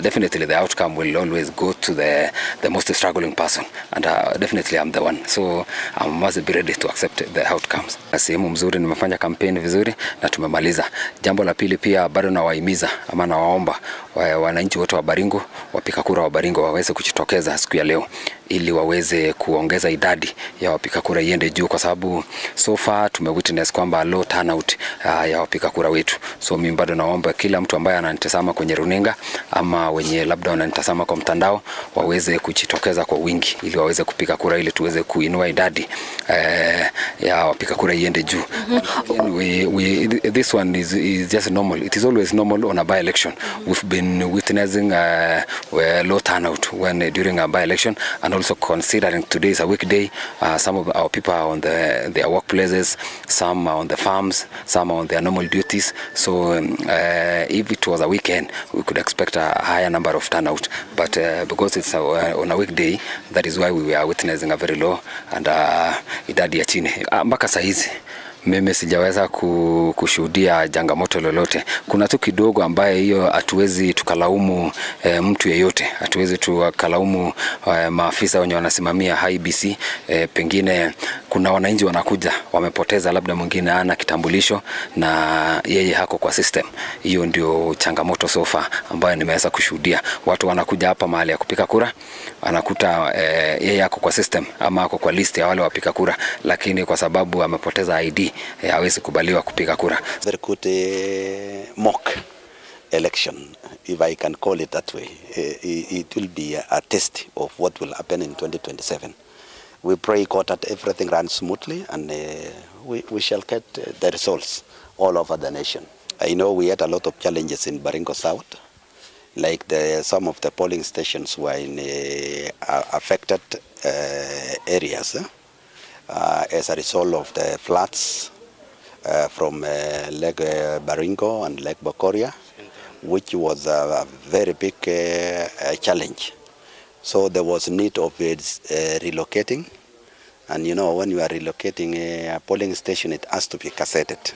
definitely the outcome will always go to the most struggling person, and definitely I'm the one, so I must be ready to accept the outcomes. Sehemu mzuri, nimefanya kampeni vizuri na tumemaliza. Jambo la pili pia bado nawahimiza ama nawaomba wananchi wote wa Baringo, wapiga kura wa Baringo waweze kujitokeza siku ya leo ili waweze kuongeza idadi ya wapiga kura iende juu kwa sababu so far tumewitness kwamba low turnout ya wapiga kura wetu. So mimi bado naomba kila mtu ambaye ananitazama kwenye runinga ama wenye labda wananitazama kwa mtandao waweze kujitokeza kwa wingi ili waweze kupiga kura ili tuweze kuinua idadi ya wapiga kura iende juu. This one is just normal. It is always normal on a by-election. We've been witnessing low turnout during a by-election, and also considering today is a weekday, some of our people are on their workplaces, some are on the farms, some are on their normal duties. So if it was a weekend, we could expect a higher number of turnout. But because it's on a weekday, that is why we were witnessing a very low and idadi ya chini. Mpaka saa hizi mimi sijaweza kushuhudia changamoto lolote. Kuna tu kidogo ambaye hiyo hatuwezi tukalaumu mtu yeyote. Hatuwezi tukalaumu maafisa wenye wanasimamia IEBC. Pengine kuna wananchi wanakuja wamepoteza, labda mwingine ana kitambulisho na yeye hako kwa system. Hiyo ndio changamoto so far ambayo nimeweza kushuhudia. Watu wanakuja hapa mahali ya kupiga kura, anakuta yeye hako kwa system ama hako kwa list ya wale wapiga kura, lakini kwa sababu amepoteza ID hawezi kubaliwa kupiga kura. Very good mock election, if I can call it that way. It will be a test of what will happen in 2027. We pray God that everything runs smoothly, and we shall get the results all over the nation. I know we had a lot of challenges in Baringo South, like some of the polling stations were in affected areas as a result of the floods from Lake Baringo and Lake Bokoria, which was a very big challenge. So there was need of relocating, and you know, when you are relocating a polling station, it has to be cassetted.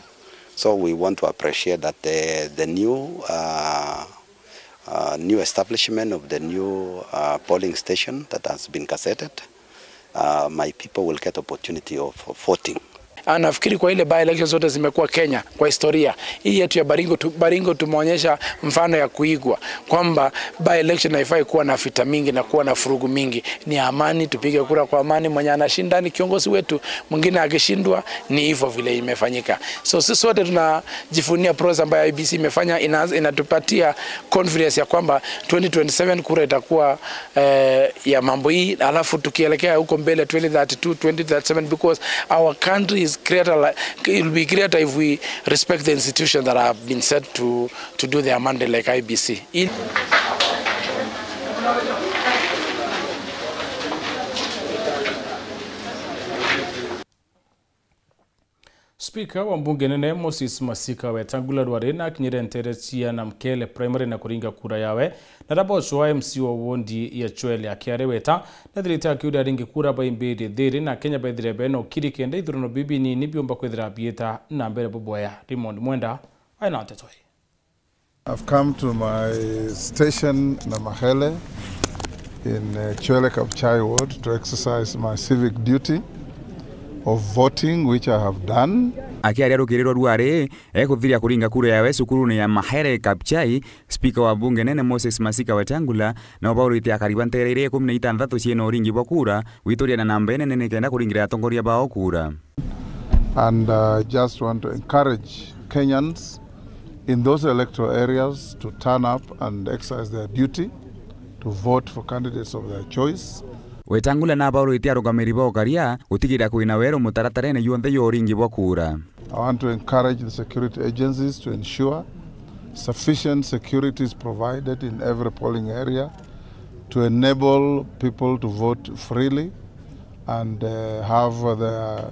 So we want to appreciate that the new establishment of the new polling station that has been cassetted, my people will get opportunity of voting. Nafikiri kwa ile by elections zote zimekuwa Kenya kwa historia hii yetu ya Baringo tumeonyesha mfano ya kuigwa kwamba by election haifai kuwa na vita mingi na kuwa na furugu mingi. Ni amani, tupige kura kwa amani, mwenye anashinda ni kiongozi wetu, mwingine akishindwa ni hivyo vile imefanyika. So sisi wote tunajivunia process ambayo IEBC imefanya, inatupatia confidence ya kwamba 2027 kura itakuwa ya mambo hii, alafu tukielekea huko mbele 2032 2037, because our country is greater, it will be greater if we respect the institutions that have been set to do their mandate like IEBC. Speaker wa mbunge nene Moses Masika wetangula rware na kinyere nteresia na mkele primary na kuringa kura yawe na rabo shwa MC wa wondi ya chwele akiare weta na dhirita akiuda ringi kura ba imbede dhiri na Kenya ba dhire beno kiri kenda idhurono bibi ni nibiomba kwedhira bieta na mbele boboya. Raymond Mwenda aina atetoi. I've come to my station na Mahele in Chwele Kabuchai ward to exercise my civic duty of voting, which I have done. Akiaria rukiriro ruare ekuthiria kuringa kura yawe cukuru ya Mahere Kabuchai, Speaker wa bunge nene Moses Masika Wetangula na baurite akariba nterere 16 cieno uringi bwa kura witoria na namba nene kenda kuringira atongoria bao kura. And just want to encourage Kenyans in those electoral areas to turn up and exercise their duty to vote for candidates of their choice. Wetangula na baurite arugamiri ba okaria gutigira kuina wero mutaratarene yuonde yo uringi bwa kura. I want to encourage the security agencies to ensure sufficient security is provided in every polling area to enable people to vote freely and have their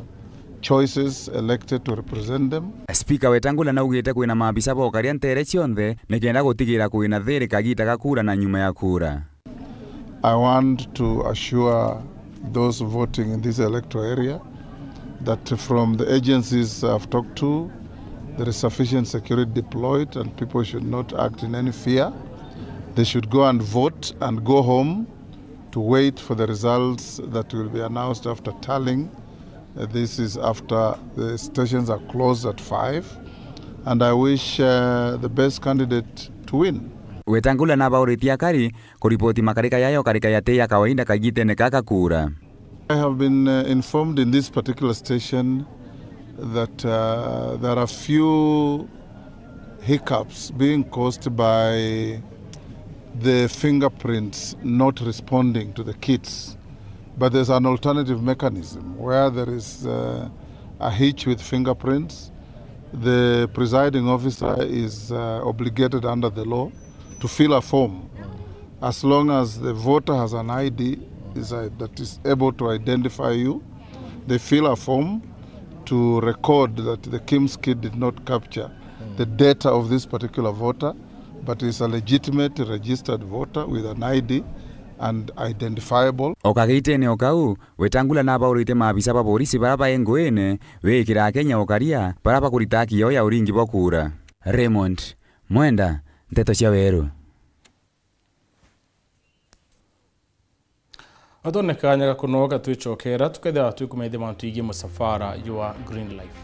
choices elected to represent them. Speaker Wetangula na ugite kuina maabisa ba okaria ntere cionthe nikenda gutigira kuina thiri kagita gakura na nyuma ya kura. I want to assure those voting in this electoral area that from the agencies I've talked to, there is sufficient security deployed and people should not act in any fear. They should go and vote and go home to wait for the results that will be announced after tallying. This is after the stations are closed at 5. And I wish the best candidate to win. Wetangula na bauritia kari kuripoti makarika yayo karika yate ya kawaida kagite nekaka kura. I have been informed in this particular station that there are few hiccups being caused by the fingerprints not responding to the kits. But there's an alternative mechanism where there is a hitch with fingerprints. The presiding officer is obligated under the law to fill a form. As long as the voter has an ID that is able to identify you, they fill a form to record that the KIMS kit did not capture the data of this particular voter, but is a legitimate registered voter with an ID and identifiable. Okagite ne okau Wetangula na baurite maabisa ba polisi baraba engoene wekira Kenya okaria baraba kuritaki yo ya uringi bwa kura. Raymond Mwenda Nteto cia weru. Atoneka nyaga kunoga tuichokera tukethera tuikumeithia mantu igi musafara yua Green Life.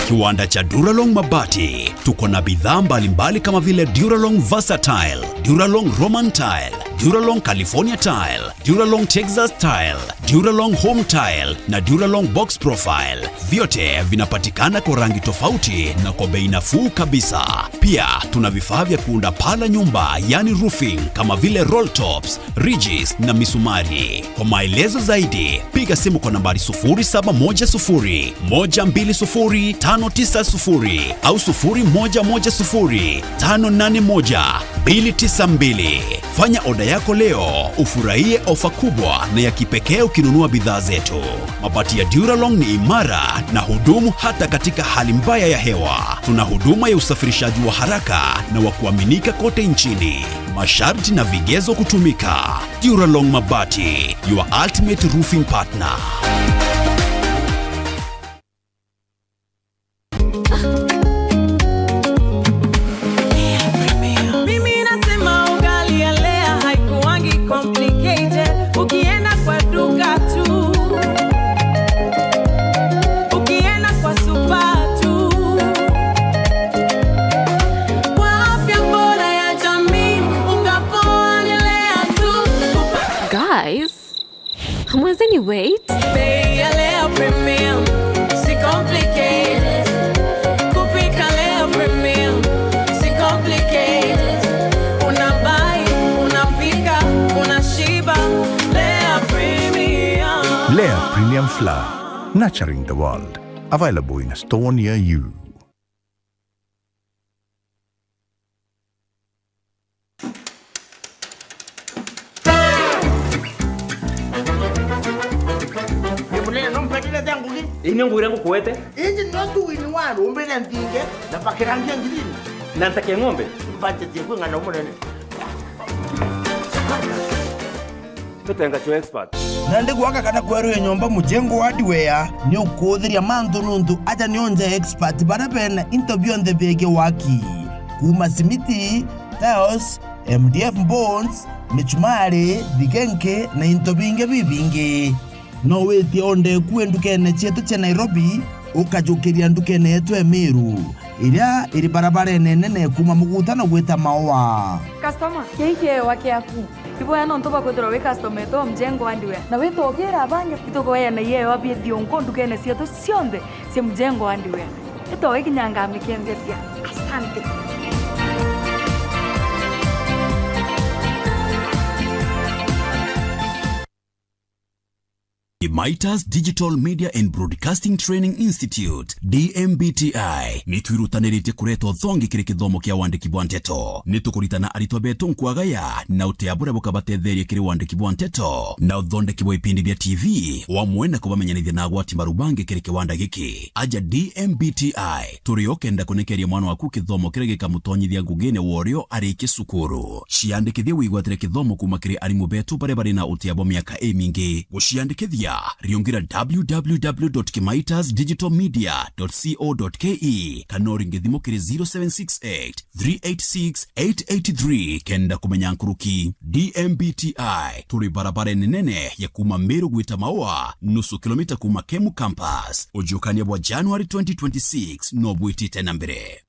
Kiwanda cha Duralong Mabati, tuko na bidhaa mbalimbali kama vile Duralong Versatile, Duralong Roman Tile, Duralong California Tile, Duralong Texas Tile, Duralong Home Tile na Duralong Box Profile. Vyote vinapatikana kwa rangi tofauti na kwa bei nafuu kabisa. Pia tuna vifaa vya kuunda pala nyumba, yani roofing, kama vile roll tops, ridges na misumari. Kwa maelezo zaidi, piga simu kwa nambari 0710 120 590 au 0110 581 292. Fanya oda yako leo, ufurahie ofa kubwa na ya kipekee ukinunua bidhaa zetu. Mabati ya Duralong ni imara na hudumu hata katika hali mbaya ya hewa. Tuna huduma ya usafirishaji wa haraka na wa kuaminika kote nchini. Masharti na vigezo kutumika. Duralong Mabati, your ultimate roofing partner. Wait. Lea Premium Flour, nurturing the world. Available in a store near you. Ini ngure ngo kuwete? Inji notu wini wanu umbele ndinge na pakirangia ngilini. Nantake ngombe? Mpate tiku ngana umunene. Tutenga cho expert. Nande gwaka kana kweru ya nyomba mujengo hardware ni ukudhiria mandu nundu aja nionja expert barabena interview on the bege waki kuma simiti, tiles, MDF bones, michumari, bigenke na intobinge bibinge. No weti onde kuendukene chetu cha Nairobi ukajukiria ndukene yetu Emiru iria iri barabara nene kuma mugutano gwita mawa. Customer keke wake aku ibo yana ntoba kwetro we customer to mjengo hardware na we tokera bange kitoko ya na yeyo abie dionko ndukene sieto sionde si mjengo hardware ito we kinyanga mikengesia. Asante. Mitas Digital Media and Broadcasting Training Institute DMBTI nitwirutanirite kuretwo thongi kiri kithomo kia wandiki bwa nteto nitukuritana aritwa betu nkwagaya na uteabure bukabatetheria kiri wandiki bwa nteto na uthondeki bwa ipindi bya TV wamwe na kubamenyanithia na gwati marubange kiri kiwanda giki aja DMBTI turiokenda kunekeria mwana waku kithomo kiri gikamutonyithia ngugine worio ari kisukuru ciandikithie wigwatire kithomo kuma kiri arimu betu bare bare na utiabo miaka mingi guciandikithia riungira www.kimaitasdigitalmedia.co.ke kanoringe thimo kiri 0768 386 883 kenda kumenya nkuruki. DMBTI turi barabara nene ya kuma Meru gwita Maua nusu kilomita kuma Kemu campus ujukania bwa January 2026 no bwiti tena mbere.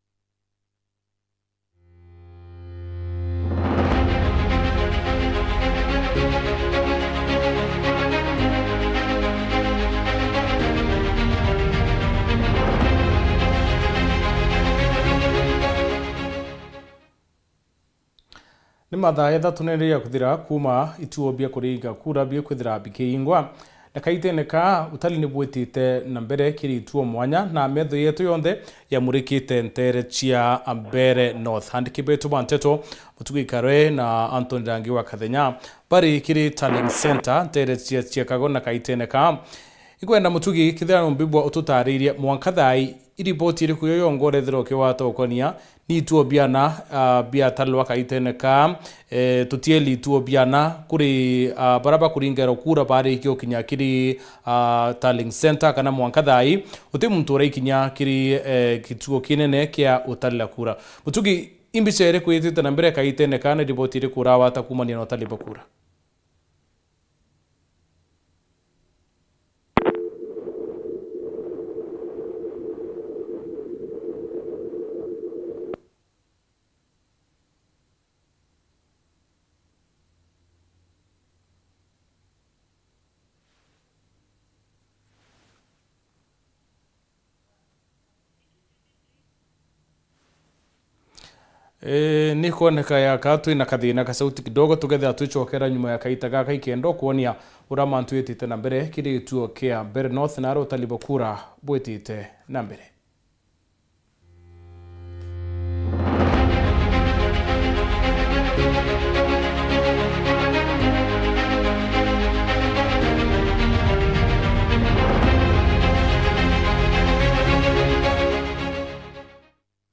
Ni mathaa ethatu neria kuthira kuma ituo bia kuringa kura bia kuthira bikingwa na kaiteneka utali ni bwitite na mbere kiri ituo mwanya na metho yetu yonthe ya murikite ntere chia Mbere North handikibetu banteto mutugikare na Anton Rangi wa Kathenya bari kiri Talent Center ntere chia kagona kaiteneka ikwenda mutugi kithira mbibwa ututaririe mwankathai iripoti iri kuyo yongore thiro ke watokonia ni tuo biana bia talwa kaiteneka tutieli tuo biana kuri baraba kuringero kura bare kyo kinya kiri Talent Center kana mwankathai uti mutore kinya kiri kituo kinene kia utalla kura mutugi imbichere kwitite na mbere kaiteneka na ripoti iri kura watakumania no taliba kura. Ni kuoneka ya katu na kathina ka sauti kidogo tugetha tuchokera nyuma ya kaita gaka ikendo kuonia ura mantu yetite na mbere kiri tuo kia Mbere North na ro talibo kura bwetite na mbere.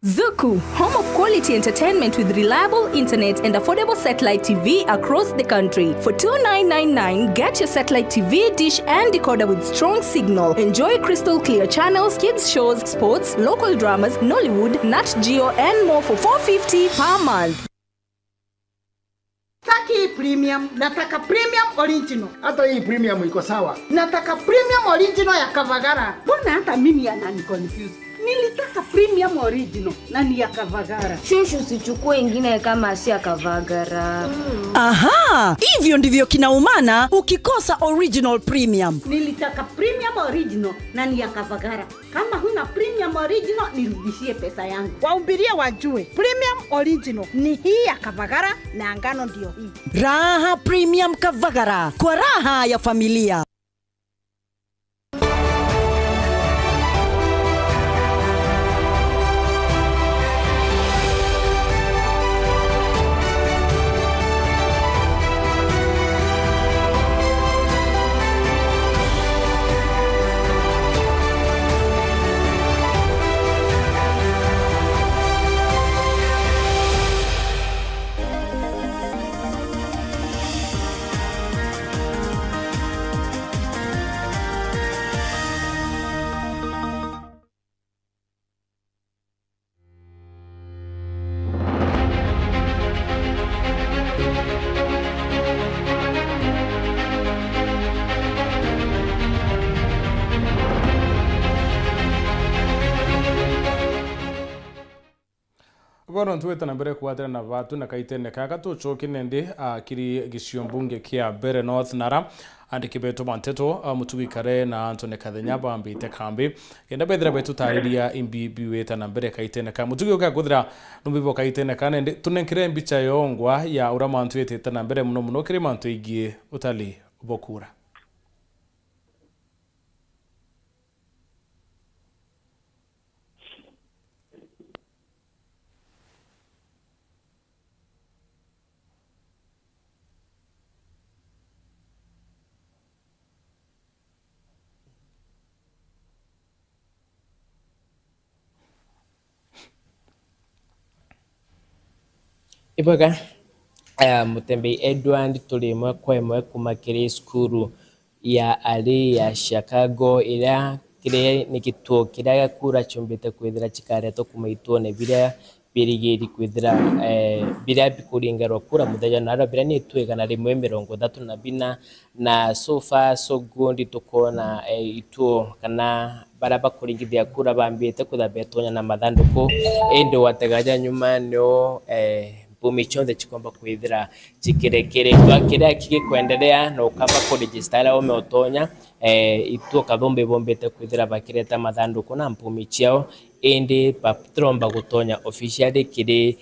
Zuku, home of quality entertainment with reliable internet and affordable satellite TV across the country. For $29.99, get your satellite TV dish and decoder with strong signal. Enjoy crystal clear channels, kids shows, sports, local dramas, Nollywood, Nat Geo, and more for $4.50 per month. Taki premium, nataka premium original. Hata hii premium iko sawa. Nataka premium original ya Kavagara. Mbona hata mimi anani confuse? Nilitaka premium original na ni ya Kavagara. Shushu sichukue ingine kama si ya Kavagara. Aha, hivyo ndivyo kinaumana ukikosa original premium. Nilitaka premium original na ni ya Kavagara. Kama huna premium original nirudishie pesa yangu. Waumbirie wajue. Premium original ni hii ya Kavagara na ngano ndio hii. Raha premium Kavagara kwa raha ya familia. tukono tuweta na mbere kuwatera na vatu na kaitene kaka tuchoki nende kiri gisio mbunge kia Bere North Nara andi kibeto manteto mutubikare na Antone Kathenyaba ambite kambi kenda bedra betu tariria imbi biweta na mbere kaitene ka mutugi oka kudra numbibo kaitene ka nende tunenkire mbicha yongwa ya uramantu yete na mbere muno kiri mantu igie utali bokura. Iboga Mutembe Edward tulimwe kwemwe kumakiri skuru ya ali ya Chicago ila kire nikituo kira kura chumbite kwithira chikareto kumaitone bira birigiri kwithira bira bikuringero kura mutheja naro bira ni twigana rimwe 34 na so far so good tukona ituo kana baraba kuringithia kura bambite kuthambetonya na mathanduku endo wategaja nyuma no bumichonde chikomba kwithira chikirekere twakira kigikwendelea no kamba ku register umeotonya ituo kathombe bombete kwithira bakireta mathanduku na mpumi chiao ende patromba gutonya officially kiri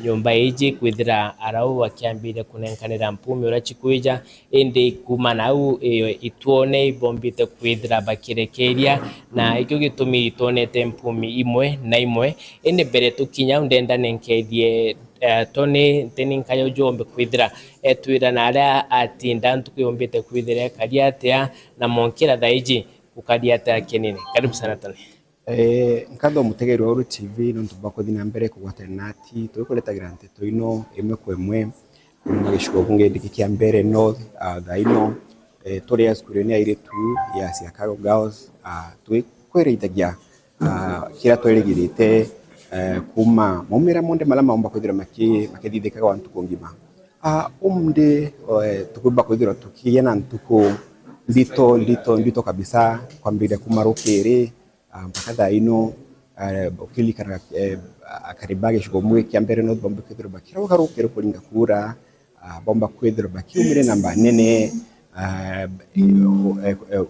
nyumba iji kwithira arau wakiambire kunenkanira mpumi ura chikuija ende kumana au ituone bombete kwithira bakirekeria na ikyo gitumi itonete mpumi imwe na imwe ende bere tukinya ndenda nenkedie tone tenin kayo jombe kwithira etwira na ara atinda ntukuyombete kwithira kariatea na monkira daiji ukadiata kenene. Karibu sana tane. Nkado mutegero wa TV no ntubako dina mbere kugwatenati tukoleta grante toino emwe kwemwe mugishuko kunge dikikia mbere north daino tore ya skurenia ile tu ya Chicago Girls twekwereitagia kira tweregirite kuma momera monde malama omba kwithira makithithikaga wantu kongima umde tukuba kwithira tukiyena ntuko ndito kabisa kwambira kumarukere mpaka daino okili kana akaribage shugomwe kiambere no bomba kwithira bakira ukarukere kulinga kura bomba kwithira bakiumire namba nene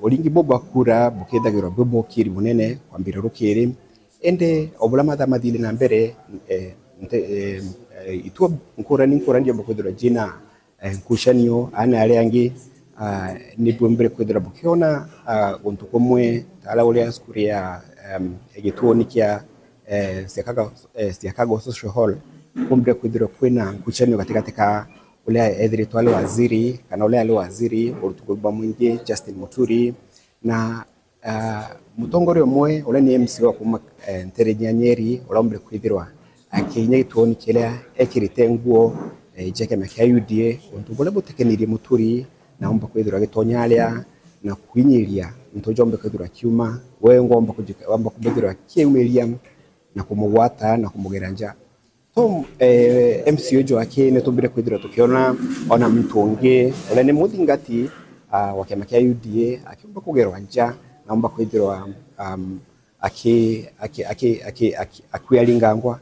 olingi bobo kura bukedagira bobo kiri munene kwambira rukere ende obulama da madile na mbere ituwa nkura ndio bakwithira jina nkushanio ana ale yangi ni bwembere kwithira bukiona guntu komwe tala ule askuria egituo nikia Chicago Social Hall kumbre kwithira kwena nkushanio katika ule edritwale waziri kana ule ale waziri olutukuba mwingi Justin Muturi na mutongore omwe ule ni MC wa kuma Nterenya Nyeri olombre kwithirwa akinya itoni kile ekirite nguo jeke mekia UDA ontubole butekeniri Muturi na omba kwithirwa gitonyalia na kwinyiria ntojombe kwithirwa kiuma we ngomba kujikamba kubithirwa kiumiria na kumugwata na kumugeranja tom MC ojo ake ne tobire kwithirwa tukiona ona mtunge ule ni muthingati wakemekia UDA akiomba kugerwa nja naomba kwithirwa akuyalingangwa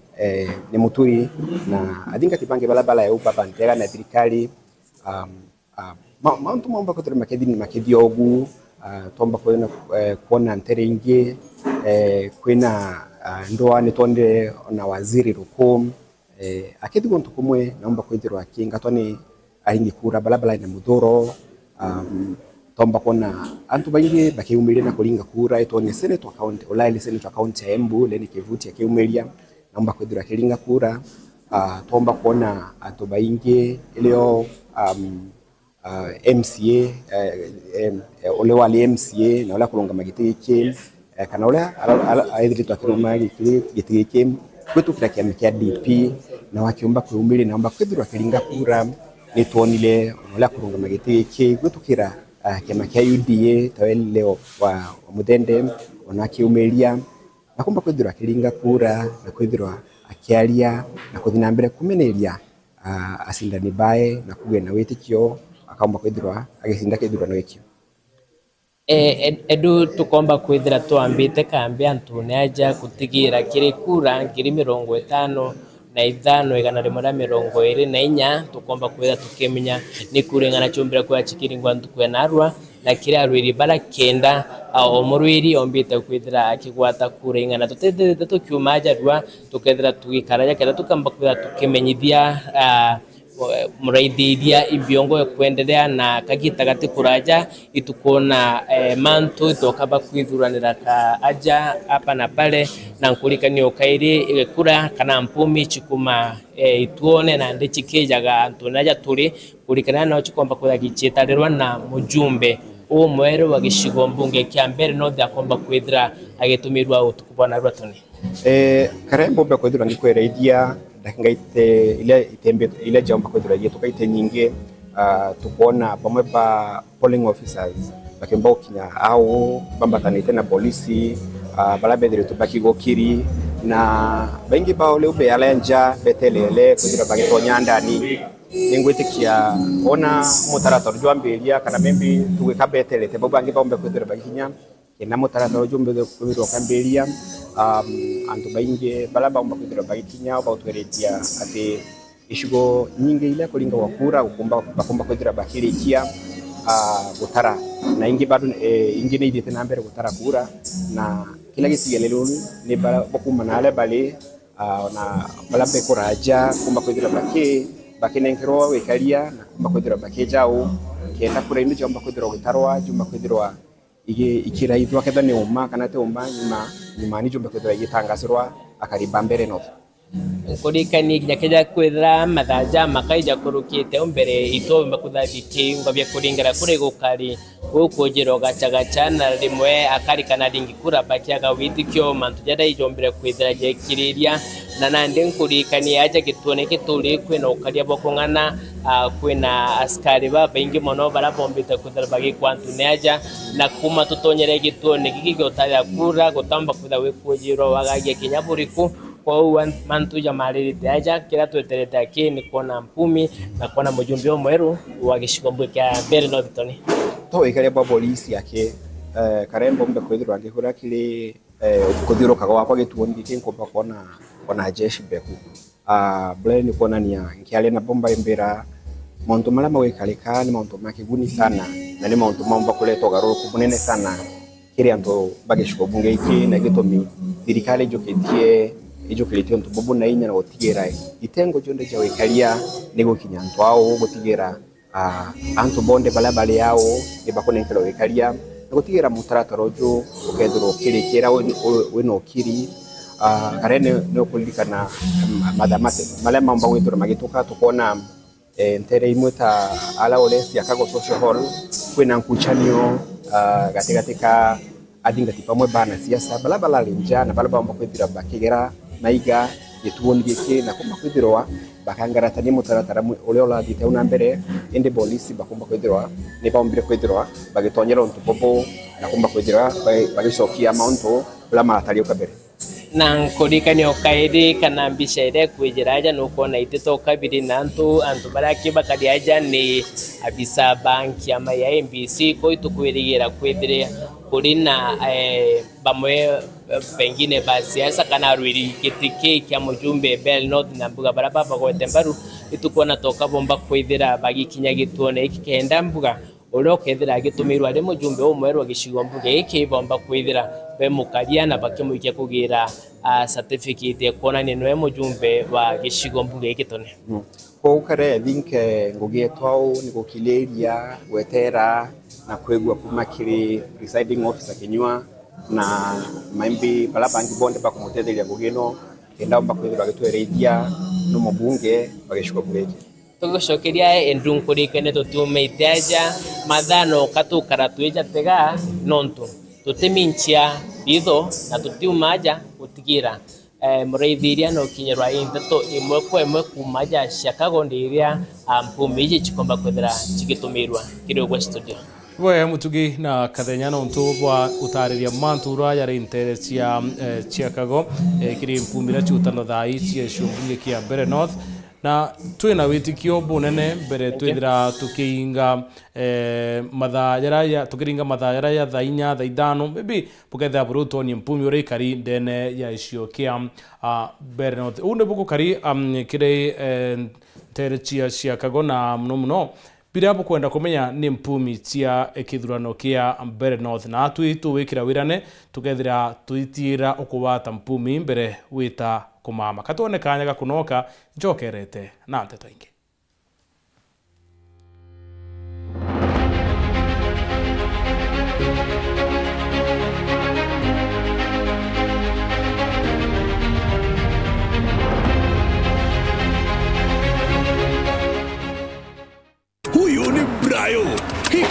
ni Muturi na adinga tipange balabala ya ubaba ntega na thirikari mauntu maomba kwithirwa makedi ogu tomba kuona nterenge kwina ndoa nitonde na waziri rukum akedi gontu kumwe naomba kwithirwa kinga toni ahingi kura balabala na mudoro tomba kona antu baingi bakiumiria na kulinga kura itone senate account olaile senate account ya Embu leni kivuti ya kiumiria naomba kwithira kilinga kura tomba kona antu baingi ileo MCA ole wali MCA na ola kulonga magitiki kana ola aidri twakiruma gitiki kwetu kirakia DP na wakiomba kuumiria naomba kwithira kilinga kura nitonile ola kulonga magitiki kwetu kira kema kia UDA taweli leo wa mudende onakiumiria na kumba kwithirwa kilinga kura na kwithirwa akiaria na kuthina mbere kumeneria asindani bae na kugena witikio akaomba kwithirwa agisinda kithurano gikio edu tukomba kwithira twambite kambi antu neaja kutigira kiri kura ngiri 50 na ithano igana rimwe na mirongo iri na inya tukomba kwitha tukimenya ni kuringana chumbira kwa chikiringwa ntukwe narwa na kira rwiri bara kenda o murwiri ombite kwithira akigwata kuringana tutethete tukiumaja rwa tukethira tugikaraja kenda tukamba kwitha tukimenyithia muraithithia ibiongo kuendelea na kagita gati kuraja itukona mantu tokaba kwithuranira ka aja hapa na pale na nkulikani okairi kura kana mpumi chikuma ituone na ndichikejaga antunaja turi kulikana na chikomba kuragichetarirwa na mujumbe umweru wa gishigo mbunge kya mbere no akomba kwithira agitumirwa utukubona rwatoni Karembo be kwithira ngikwereithia ndakingaite ile jamba kwithira tukaite nyingi tukona pamwe pa polling officers bakimba kinya au bambatanite na polisi balabedire tubaki gokiri na bengi ba ole ube alenja betelele kwithira bagitonya ndani ningwitikia ona mutarato jwambiria kana membi tugika betelete bobangi baombe kwithira baginya ina mutarato jumbe kwithira kambiria antu baingi balaba omba kwithira bagikinya bautweretia ati ishugo nyingi ile kulinga wakura bakomba kwithira bakirikia gutara na ingi bado ingine idite na mbere gutara kura na kila gisigelelo ni bakuma na ale bale na balabe kuraja kumba kwithira bakinenkero wekaria na kumba kwithira bakejao kenda kura indi jomba kwithira gitarwa jumba kwithira ikiraithwa ketha ni uma kana te uma nyuma ni jumba kwithira gitangasirwa akariba mbere no kurikani nyakeja kwithira mathaja makaija kurukite mbere ito makuthabiki ngabya kuringera kuri gukari gukujiro gacha na rimwe akari kana ringi kura bakiaga witikyo mantu jada ijombere kwithira jekiriria na nande nkurikani aja gitone kituri kwena ukaria bokongana kwena askari ba bengi mono barabombita kwithira bagi kwantu neaja na kuma tutonyere gitone gigigotaya kura gutamba kwitha wikujiro wagagia kinyaburiku kwa mantu jamalirite aja kila tweterete akini kona mpumi na kona mujumbe omweru wa gishikombo kya mbere no bitoni to ikare ba polisi yake Karembo mbe kwithirwa ngihura kiri kuthiro kagwa kwa gituoni gikinko kona jeshi beku bleni kona nia nkiale na bomba imbera monto mala mawekaleka ni monto makiguni sana na ni monto mamba kuleto garoro kubunene sana kiri anto bagishiko bunge iki na gitomi dirikale joketie ijo kilitio ntubobu na inya na gotigera itengo jonde ja wekalia nego kinyanto ao gotigera antu bonde balabale yao ibakone nkelo wekalia gotigera mutaratorojo ukethiro kirikira wino kiri karene no kulikana madamate mala mamba wetoro magituka tukona entere imota ala olesi akago social hall kwena nkuchanio gategateka adinga tipamwe bana siasa balabala linja na balaba mamba kwethira bakigera naiga yetuoni gike na kumba kwithirwa bakangaratani mutaratara ule ola dite una mbere ende polisi bakumba kwithirwa ne baombire kwithirwa bagitonyera ontu popo na kumba kwithirwa bagishokia maunto la matari okabere na nkurikani okaidi kana mbisha ire kwijiraja nuko na itito kabiri na antu baraki bakadi aja ni abisa banki ama ya MBC ko itukwirigira kwithire kurina bamwe pengine basiasa kana rwiri kitike kya mujumbe Bell North na mbuga baraba bagote mbaru itukona toka bomba kwithira bagikinya gituone iki kenda mbuga uro kethira gitumirwa ari mujumbe umweru agishigo mbuga iki bomba kwithira be mukaria na bakimuikia kugira certificate kona ni nwe mujumbe wa gishigo mbuga iki tone ko kare thinke ngugietwao ni gukileria gwetera na kwegwa kumakiri presiding officer kinywa na maimbi balabangi bonde bakumutetheria ngugino kenda bakwithira gitwereithia no mubunge bagishiko bureki tugucokeria endunkurikene tutumeite aja mathano katukara tweja tega nontu tutiminchia bitho na tutiumaja gutigira muraithiria no kinyerwa intato imwe kwa imwe kumaja shakago ndiria mpumi iji chikomba kwithira chigitumirwa kiri ogwa studio we mutugi na kathenya no ntubwa utariria mantura ya interest ya Chicago kiri mpumira chutano thai cia shumbunge kia Bere North na twina witikio bunene mbere twithira tukiinga mathaa yaraya tukiringa mathaa yaraya thaa 4 thaa 5 maybe buketha bruto ni mpumi uri kari ndene ya icio kia Bernoth une buku kari kire terechia cia kagona muno bira bukwenda kumenya ni mpumi cia ekithurano kia Bernoth na twitu wikira wirane tukethira tuitira ukubata mpumi mbere wita kumama katone kanya gakunoka njokerete na nteto ingi Huyu ni Brayo. Hii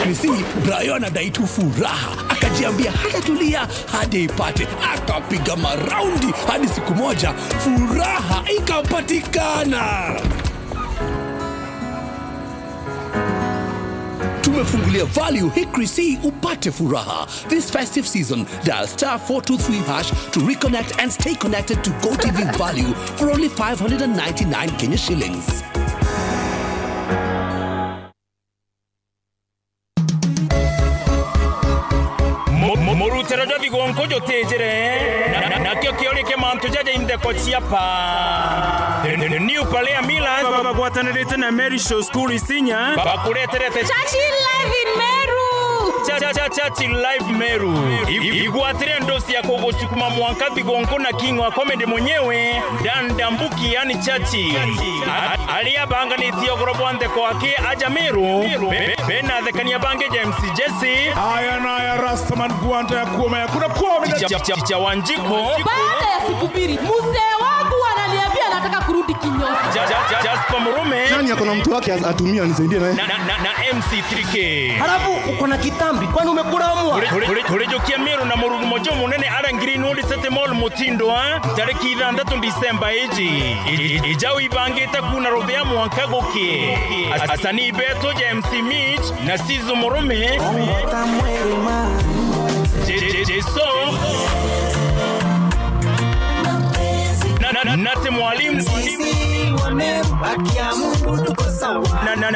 Brayo anadai tu furaha. Akajiambia hatatulia hadi ipate. Akapiga maraundi hadi siku moja furaha ikapatikana. Tumefungulia Value Hickory C upate furaha. This festive season, dial *423# to reconnect and stay connected to GoTV Value for only 599 Kenya shillings. Morutero jodi gonko jotejere na kio kioni ke mantu jaje inde kochia pa New Palea Milan baba gwatanirite na Mary Show School Isinya bakureterete Chachi live in Meru Chachi live Meru igwatire ndosi ya kugosukuma mwankati gonko na king wa comedy mwenyewe Dandambuki yani Chachi alia banga ni tiogrobonde kwa ke aja Meru bena dhekania bange James Jesse aya na ya Rastaman guanta ya kuoma ya kuna Chicha Wanjiko baada ya sikubiri mzee wangu ananiambia anataka kurudi kinyozi Jasper Murume nani akona mtu wake atumia nisaidie naye na MC3K halafu uko na kitambi kwani umekuramwa Kurejokia Meru na Murugu mojo munene ara Greenwood City Mall Mutindo tariki 6 Disemba ijao ibangita kuna rodea mwaka goke asani beto ja MC Mitch na Sizo Murume Jeso Nate mwalimu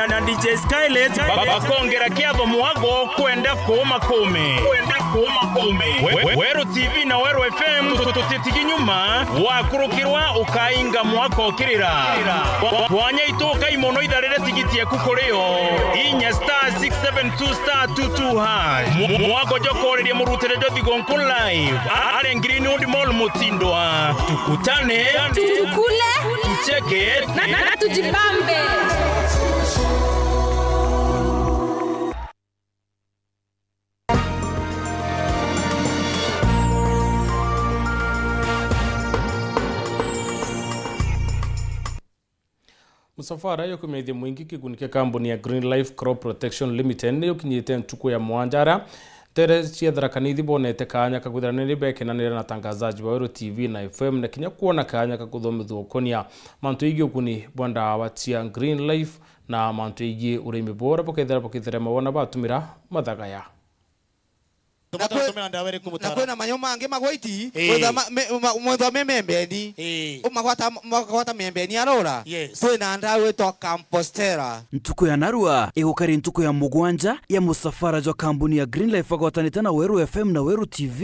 na DJ Skylet bakongera kiabo mwago kwenda kuoma kome Weru TV na Weru FM tutitigi nyuma wakurukirwa ukainga mwako kirira kwanya itoka imono idarere tigiti ya kukoreo inya *672*22# mwako jokorerie murutere jodi gonko live are Greenwood Mall Mutindo tukutane tukule tucheke na tujibambe Musafara yo kumedhi mwingi kigunika kampuni ya Green Life Crop Protection Limited niyo kinyite ntuku ya mwanjara tere ciethera kanithi bonete kanya kakuthiraniri bekenanira na tangazaji wa Weru TV na FM na kinya kuona kanya kakuthomithwo konia mantu igi ukuni bwanda watia Green Life na mantu igi urimi bora bokethera mawona batumira mathagaya na kwena manyo mange magwaiti mwetho memembeni magwata membeni arora twina ndawe to Compostela ntuko ya narua igukari ntuko ya mugwanja ya musafara jo kampuni ya Green Life agwatanite na Weru FM na Weru TV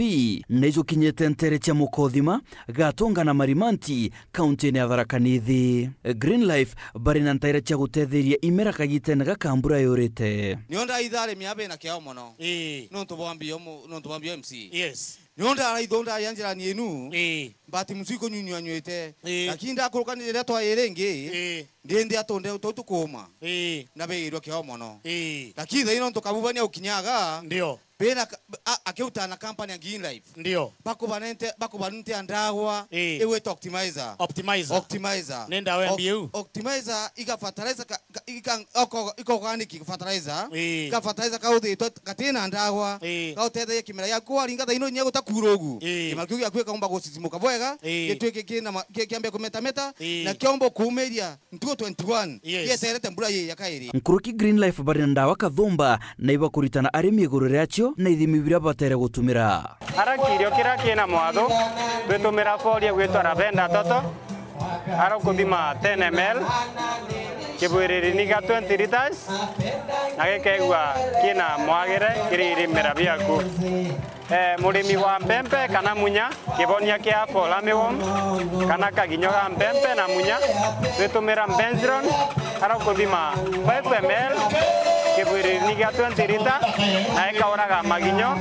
nejo kinyete ntere cha mukothima gatonga na marimanti kaunti ya Tharaka Nithi. Green Life bari na ntaire cha gutetheria imera kagitene ga kambura yorete nionda ithare miabe na kiao mono no tubambio MC yes nionda araithonda yanjira ni enu bati musiko nyunyu nywete lakini ndakuruka ni reta twa irengi ndende atonde tukuma na beirwo kiao mono lakini thaino tukabubania ukinyaga ndio bena akeuta na company ya Green Life ndio bakubanente andagwa ewe optimizer nenda we ambiu optimizer iga fertilizer iko organic fertilizer iga fertilizer kauthi katina andagwa kautete kimera yaku aringa thaino nya gutakurogu kimakiu yakwe kaomba gusisimuka bwega gitweke kina kiambe kumetameta na kiombo kuumeria ntuko 21 yeterete mbura ye yakairi nkuruki Green Life bari ndawa kathumba na iba kuritana arimi iguru riacio na ithimi biria batere gutumira arakirio kira kina mwatho gwitumira foria gwitwa ravenda toto aro kuthima 10 ml kibwiriri niga 20 liters na gikegwa kina mwagire kiriri merabiaku murimi wa mbembe kana munya kibonia kia fola miwom kana kaginyo ga mbembe na munya wetumira benzron aro kuthima 5 ml kibwiriri niga 20 liter na ikauraga maginyo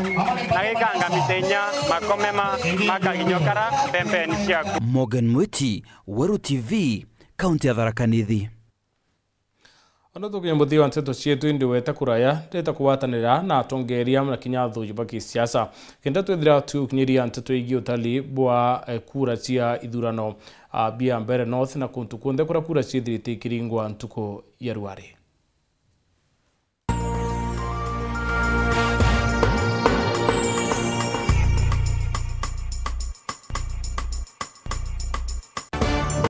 na gikanga mitenya makomema makaginyo kara mbembe ni ciaku. Morgan Mwiti, Weru TV, kaunti ya Tharaka Nithi. Ano tukinya muthia nteto cietu indi weta kuraya ndeta kuwatanira na atongeria na kinya thuji baki siasa kenda twithira tukinyiria nteto igi utali bwa kura cia ithurano bia mbere north na kuntu kunthe kura kura ciithirite ikiringwa ntuko ya Ruare.